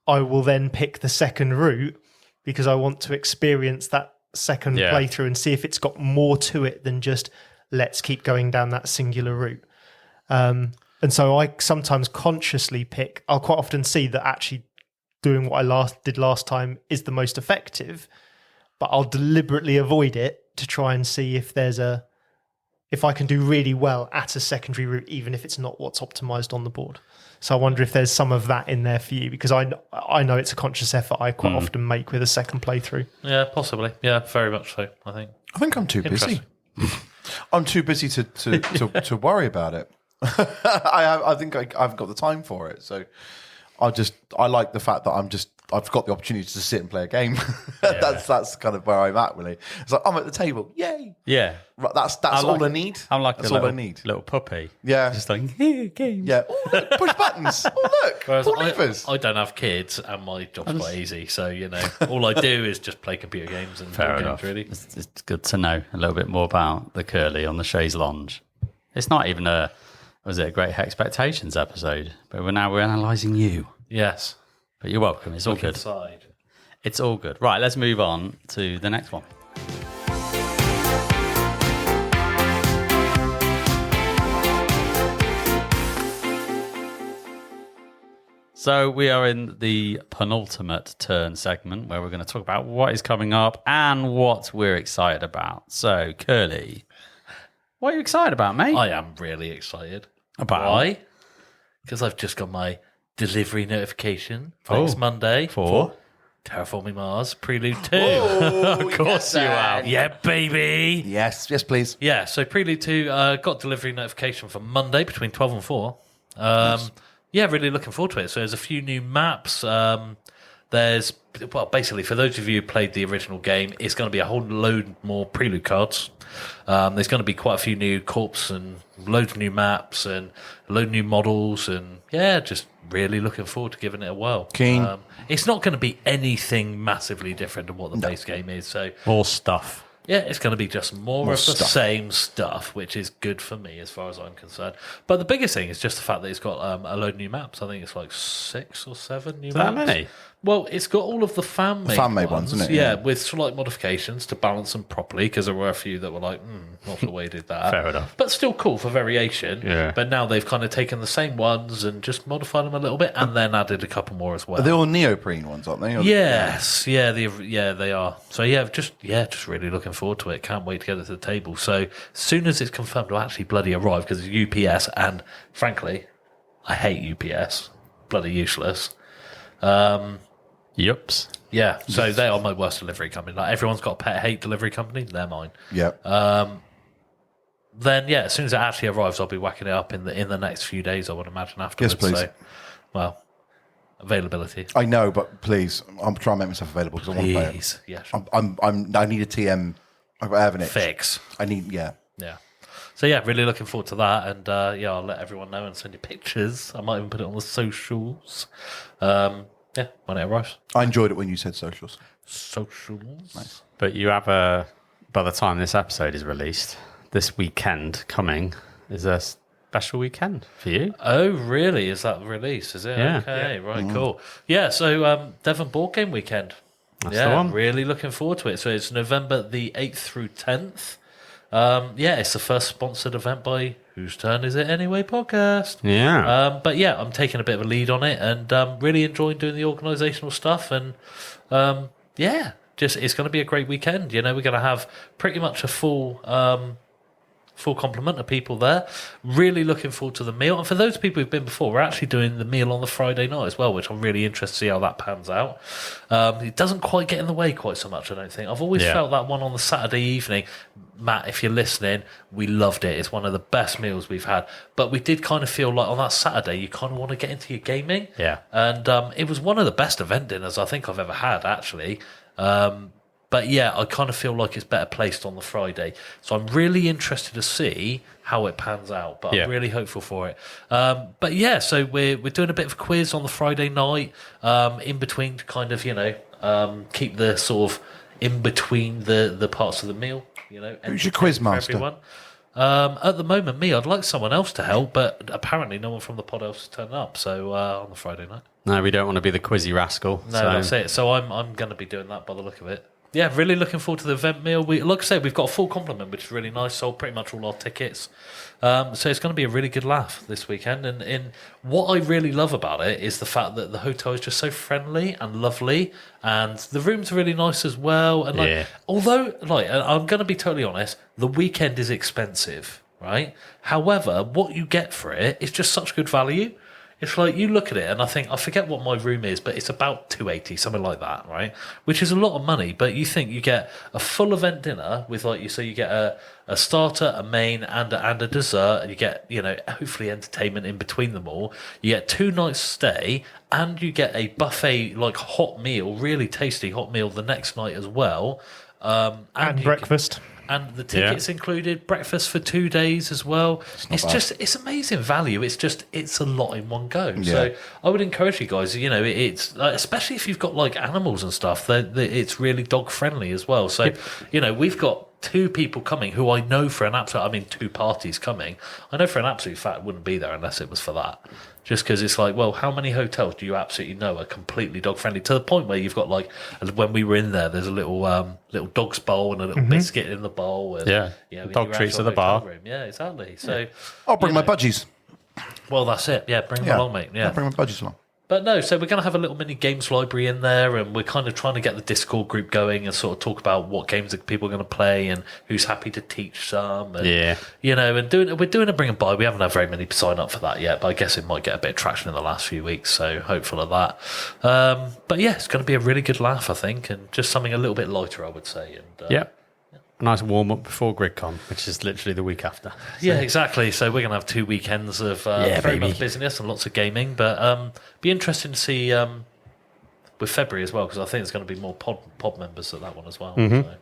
I will then pick the second route because I want to experience that second playthrough and see if it's got more to it than just let's keep going down that singular route. And so I sometimes consciously I'll quite often see that actually doing what I did last time is the most effective, but I'll deliberately avoid it to try and see if there's a if I can do really well at a secondary route, even if it's not what's optimized on the board. So I wonder if there's some of that in there for you, because I know it's a conscious effort I quite often make with a second playthrough. Yeah, possibly. Yeah, very much so, I think. I think I'm too busy. I'm too busy to worry about it. I think I haven't got the time for it. So I like the fact that I've got the opportunity to sit and play a game. That's kind of where I'm at, really. It's like I'm at the table, yay! Yeah, Right, that's all I need. I'm like that's a all little, I need. little puppy. Yeah, Just like, here, game. yeah. Oh, look, push buttons. Oh look, Whereas pull levers. I don't have kids, and my job's quite easy. So all I do is just play computer games and Fair board enough. games. Really, It's good to know a little bit more about the Kerley on the chaise lounge. It's not even a Great Expectations episode, but we're analysing you. yes. But you're welcome. It's all good. Inside. It's all good. Right, let's move on to the next one. So we are in the penultimate turn segment where we're going to talk about what is coming up and what we're excited about. So, Kerley, what are you excited about, mate? I am really excited. About? Why? Because I've just got my delivery notification for next Monday For? Terraforming Mars Prelude 2. Oh, Of course you have. Yeah, baby. Yes, please. Yeah, so Prelude 2 got delivery notification for Monday between 12 and 4. Yeah, really looking forward to it. So there's a few new maps. Basically, for those of you who played the original game, it's going to be a whole load more Prelude cards. There's going to be quite a few new corps and loads of new maps and a load of new models. And yeah, just really looking forward to giving it a whirl. Keen. It's not going to be anything massively different than what the base game is. So More stuff. yeah, it's going to be just more of the same stuff, which is good for me as far as I'm concerned. But the biggest thing is just the fact that it's got a load of new maps. I think it's like 6 or 7 new maps. That many? Well, it's got all of the fan-made fan-made ones, isn't it? Yeah, Yeah. with slight modifications to balance them properly, because there were a few that were like, not the way they did that. Fair enough. But still cool for variation. Yeah. But now they've kind of taken the same ones and just modified them a little bit, and then added a couple more as well. Are they all neoprene ones, aren't they? Yes, yeah, they are. So just really looking forward to it. Can't wait to get it to the table. So as soon as it's confirmed, it'll actually bloody arrive, because it's UPS, and frankly, I hate UPS. Bloody useless. Yups. Yeah, so they are my worst delivery company. Like, everyone's got a pet hate delivery company. They're mine. Yeah. Then yeah, as soon as it actually arrives, I'll be whacking it up in the next few days. I would imagine afterwards. Yes, please. So, well, availability. I know, but please, I'm trying to make myself available because I want to play it. Please, yeah, sure. I need a TM. I have an itch. Fix. I need, yeah. Yeah. So yeah, really looking forward to that, and I'll let everyone know and send you pictures. I might even put it on the socials. Yeah, when it arrives. I enjoyed it when you said socials. Socials. Nice. But you have by the time this episode is released, this weekend coming is a special weekend for you. Oh, really? Is that the release? Is it? Yeah. Okay, right, cool. Yeah, so Devon Board Game Weekend. That's yeah, the one. really looking forward to it. So it's November the 8th through 10th. Yeah, it's the first sponsored event by Whose Turn Is It Anyway podcast. Yeah. But yeah, I'm taking a bit of a lead on it, and really enjoying doing the organisational stuff. And yeah, just it's going to be a great weekend. We're going to have pretty much a full complement of people there. Really looking forward to the meal. And for those people who've been before, we're actually doing the meal on the Friday night as well, which I'm really interested to see how that pans out. It doesn't quite get in the way quite so much, I don't think. I've always felt that one on the Saturday evening. Matt, if you're listening, we loved it. It's one of the best meals we've had. But we did kind of feel like on that Saturday, you kind of want to get into your gaming. Yeah. And it was one of the best event dinners I think I've ever had, actually. But yeah, I kind of feel like it's better placed on the Friday. So I'm really interested to see how it pans out, but I'm really hopeful for it. But yeah, so we're doing a bit of a quiz on the Friday night, in between to kind of, keep the sort of in between the parts of the meal, Who's your quiz for master? everyone. At the moment, me. I'd like someone else to help, but apparently no one from the pod else has turned up. So on the Friday night. No, we don't want to be the quizzy rascal. No, that's it. So I'm going to be doing that by the look of it. Yeah, really looking forward to the event meal. Like I said, we've got a full complement, which is really nice. Sold pretty much all our tickets. So it's going to be a really good laugh this weekend. And what I really love about it is the fact that the hotel is just so friendly and lovely. And the rooms are really nice as well. And although, I'm going to be totally honest, the weekend is expensive. right? However, what you get for it is just such good value. It's like you look at it and I think, I forget what my room is, but it's about 280, something like that, right? Which is a lot of money, but you think you get a full event dinner with so you get a starter, a main, and a dessert, and you get, hopefully entertainment in between them all. You get 2 nights stay, and you get a buffet, like hot meal, really tasty hot meal the next night as well. And breakfast. And the tickets included, breakfast for 2 days as well. It's amazing value. It's a lot in one go. Yeah. So I would encourage you guys, it's especially if you've got like animals and stuff, it's really dog friendly as well. So, we've got 2 people coming who I know for an absolute, 2 parties coming. I know for an absolute fact wouldn't be there unless it was for that. Just because it's like, well, how many hotels do you absolutely know are completely dog friendly to the point where you've got like, when we were in there, there's a little dog's bowl and a little biscuit in the bowl. And, dog treats at the bar. Room. Yeah, exactly. So I'll bring my budgies. Well, that's it. Yeah, bring them along, mate. Yeah, I'll bring my budgies along. But no, so we're going to have a little mini games library in there, and we're kind of trying to get the Discord group going and sort of talk about what games that people are going to play and who's happy to teach some. And, and we're doing a bring and buy. We haven't had very many sign up for that yet, but I guess it might get a bit of traction in the last few weeks, so hopeful of that. But yeah, it's going to be a really good laugh, I think, and just something a little bit lighter, I would say. And, A nice warm up before GridCon, which is literally the week after. Yeah, exactly. So we're going to have 2 weekends of very much business and lots of gaming. But be interesting to see with February as well, because I think there's going to be more pod members at that one as well. So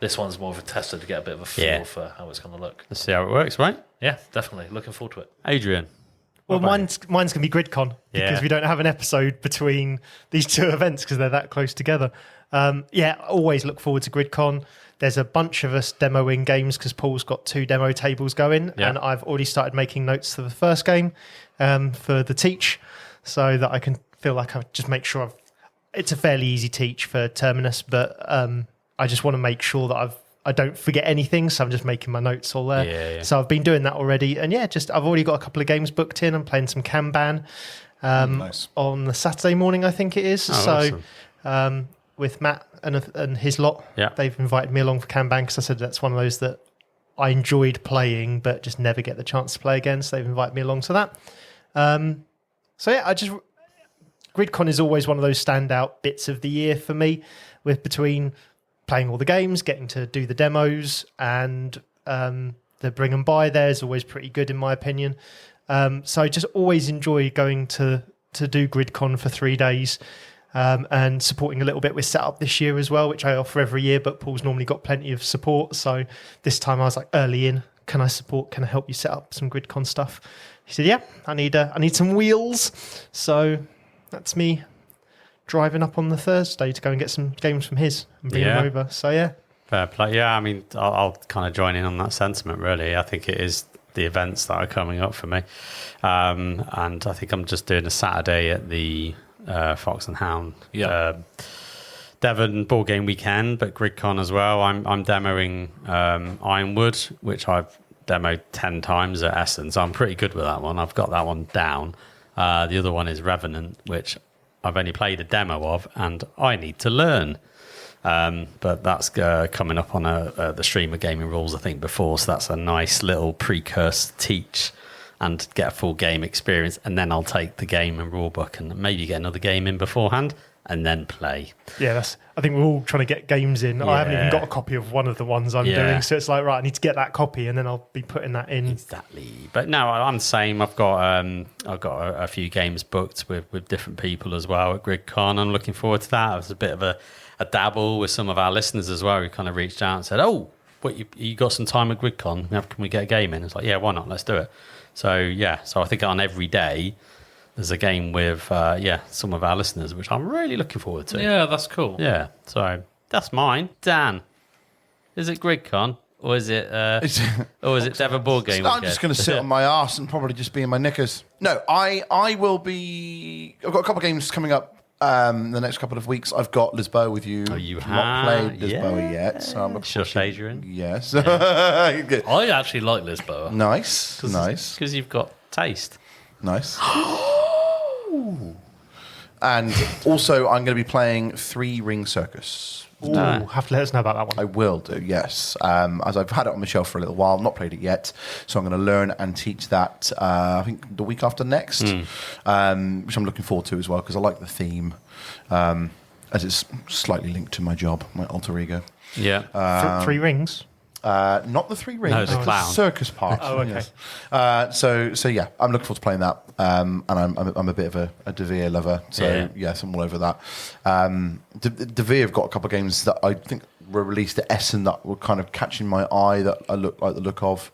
this one's more of a tester to get a bit of a feel for how it's going to look. Let's see how it works, right? Yeah, definitely. Looking forward to it. Adrian. Well, mine's going to be GridCon because we don't have an episode between these 2 events because they're that close together. Always look forward to GridCon. There's a bunch of us demoing games because Paul's got 2 demo tables going, and I've already started making notes for the first game for the teach, so that I can feel like I just make sure it's a fairly easy teach for Terminus, but I just want to make sure that I don't forget anything, so I'm just making my notes all there. So I've been doing that already, and I've already got a couple of games booked in. I'm playing some Kanban on the Saturday morning, I think it is. Awesome. With Matt and his lot, they've invited me along for Kanban because I said that's one of those that I enjoyed playing but just never get the chance to play again. So they've invited me along to that. GridCon is always one of those standout bits of the year for me, with between playing all the games, getting to do the demos, and the bring and buy there is always pretty good in my opinion. So I just always enjoy going to do GridCon for 3 days. And supporting a little bit with setup this year as well, which I offer every year, but Paul's normally got plenty of support. So this time I was like early in, can I help you set up some GridCon stuff? He said, yeah, I need some wheels. So that's me driving up on the Thursday to go and get some games from his and bring them over. So yeah. Fair play. Yeah, I'll kind of join in on that sentiment really. I think it is the events that are coming up for me. And I think I'm just doing a Saturday at the Fox and Hound Devon board game weekend, but GridCon as well. I'm demoing Ironwood, which I've demoed 10 times at Essen, so I'm pretty good with that one. I've got that one down. The other one is Revenant, which I've only played a demo of and I need to learn, but that's coming up on the stream of Gaming Rules I think before, so that's a nice little precursor teach and get a full game experience, and then I'll take the game and rule book and maybe get another game in beforehand and then play. Yeah, I think we're all trying to get games in. I haven't even got a copy of one of the ones I'm doing, so it's like, right, I need to get that copy and then I'll be putting that in. Exactly. But no, I'm the same. I've got a few games booked with different people as well at GridCon. I'm looking forward to that. It was a bit of a dabble with some of our listeners as well, who kind of reached out and said, oh, what, you got some time at GridCon? Can we get a game in? It's like, yeah, why not? Let's do it. So I think on every day there's a game with some of our listeners, which I'm really looking forward to. Yeah, that's cool. Yeah, so that's mine. Dan, is it GridCon or is it Devon Board Game? I'm just going to sit on my arse and probably just be in my knickers. No, I will be. I've got a couple of games coming up. The next couple of weeks, I've got Lisboa with you. Oh, you have not played Lisboa yet, so I'm shush, Adrian. Yes, I actually like Lisboa. Nice, because you've got taste. Nice. And also, I'm going to be playing 3 Ring Circus Ooh, have to let us know about that one. I will do, yes. As I've had it on my shelf for a little while, not played it yet, so I'm going to learn and teach that. I think the week after next, which I'm looking forward to as well because I like the theme, as it's slightly linked to my job, my alter ego. Yeah. Three rings. Not the three rings. No, the clown. Circus part. Oh, okay. Yes. So yeah, I'm looking forward to playing that. And I'm a bit of a De Vere lover. So yes, I'm all over that. De Vere have got a couple of games that I think were released at Essen that were kind of catching my eye that I like the look of.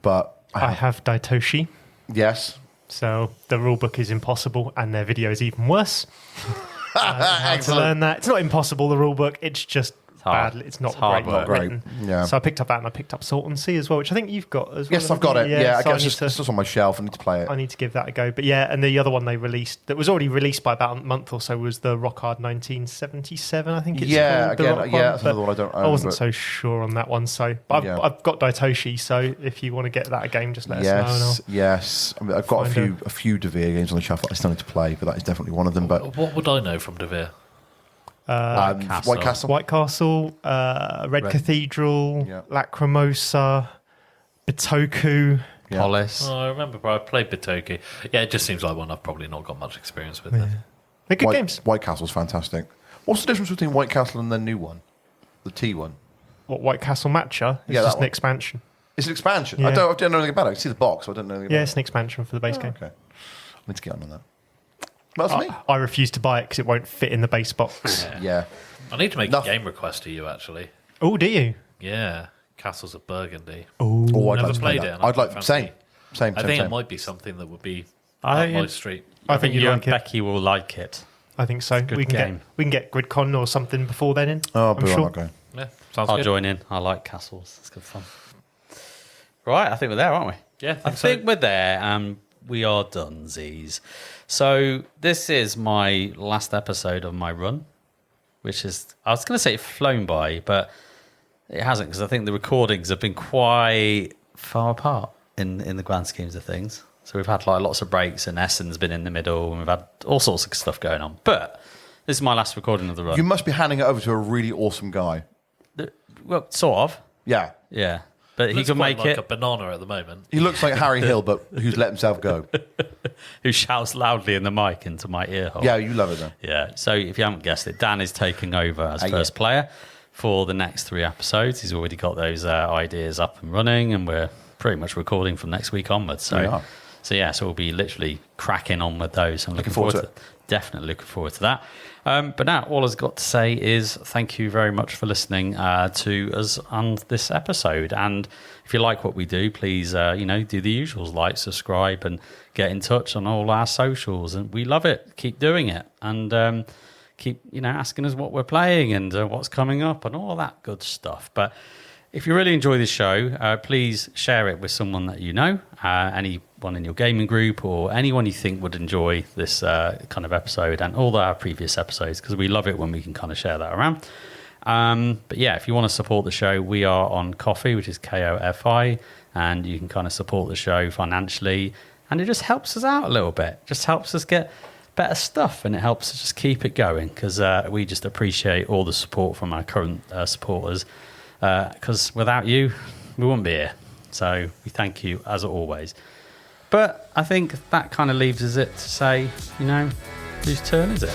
But I have Daitoshi. Yes. So the rulebook is impossible and their video is even worse. How to learn that. It's not impossible, the rulebook. It's just bad. It's not hard great. work. Written. Yeah. So I picked up that and I picked up Salt and Sea as well, which I think you've got as well. Yes, I've got it. Yeah, so I guess it's just on my shelf. I need to play it. I need to give that a go. But yeah, and the other one they released that was already released by about a month or so was the Rock Hard 1977, I think it's called. That's another one I don't own. I wasn't so sure on that one. So but I've got Daitoshi, so if you want to get that game, just let us know. Yes. I mean, I've got a few De Vere games on the shelf that I still need to play, but that is definitely one of them. But What would I know from De Vere? White Castle. White Castle, Red Cathedral, Lacrimosa, Bitoku. Yeah. Polis. Oh, I remember, I played Bitoku. Yeah, it just seems like one I've probably not got much experience with. Then. They're good games. White Castle's fantastic. What's the difference between White Castle and the new one? The T one? What, White Castle Matcha? It's Yeah, that just an one. expansion. It's an expansion. Yeah. I don't know anything about it. I can see the box, so I don't know anything Yeah, about it's an expansion for the base game. Okay. I need to get on that. That's me. I refuse to buy it because it won't fit in the base box. Yeah. I need to make a game request to you, actually. Oh, do you? Yeah, Castles of Burgundy. Oh, I'd Never like to play played that. it. and I I'd like fancy- same. I think it might be something that would be I up think my street. I think you you'd and like it. Becky will like it. I think so. good We game. can get GridCon or something before then in. Oh, I'm but I'm sure. not going. Yeah, sounds I'll good. join in. I like castles. It's good fun. Right, I think we're there, aren't we? Yeah, I think we're there, and we are done, Z's. So this is my last episode of my run, which is, I was going to say it's flown by, but it hasn't, because I think the recordings have been quite far apart in the grand schemes of things. So we've had like lots of breaks, and Essen's been in the middle, and we've had all sorts of stuff going on. But this is my last recording of the run. You must be handing it over to a really awesome guy. Well, sort of. Yeah. Yeah. But he Looks can quite make like it. a banana at the moment. He looks like Harry Hill, but who's let himself go. Who shouts loudly in the mic into my ear hole. Yeah, you love it then. Yeah. So if you haven't guessed it, Dan is taking over as first player for the next 3 episodes. He's already got those ideas up and running, and we're pretty much recording from next week onwards. So, so we'll be literally cracking on with those. I'm looking forward to it. Definitely looking forward to that. But now, all I've got to say is thank you very much for listening to us on this episode. And if you like what we do, please, do the usuals, like, subscribe, and get in touch on all our socials. And we love it. Keep doing it. And keep, asking us what we're playing and what's coming up and all that good stuff. But if you really enjoy this show, please share it with someone that you know, anyone in your gaming group or anyone you think would enjoy this kind of episode and all our previous episodes, because we love it when we can kind of share that around. But yeah, if you want to support the show, we are on Ko-fi, which is Ko-fi, and you can kind of support the show financially, and it just helps us out a little bit. Just helps us get better stuff, and it helps us just keep it going, because we just appreciate all the support from our current supporters, because without you, we wouldn't be here. So we thank you as always. But I think that kind of leaves us it to say, whose turn is it?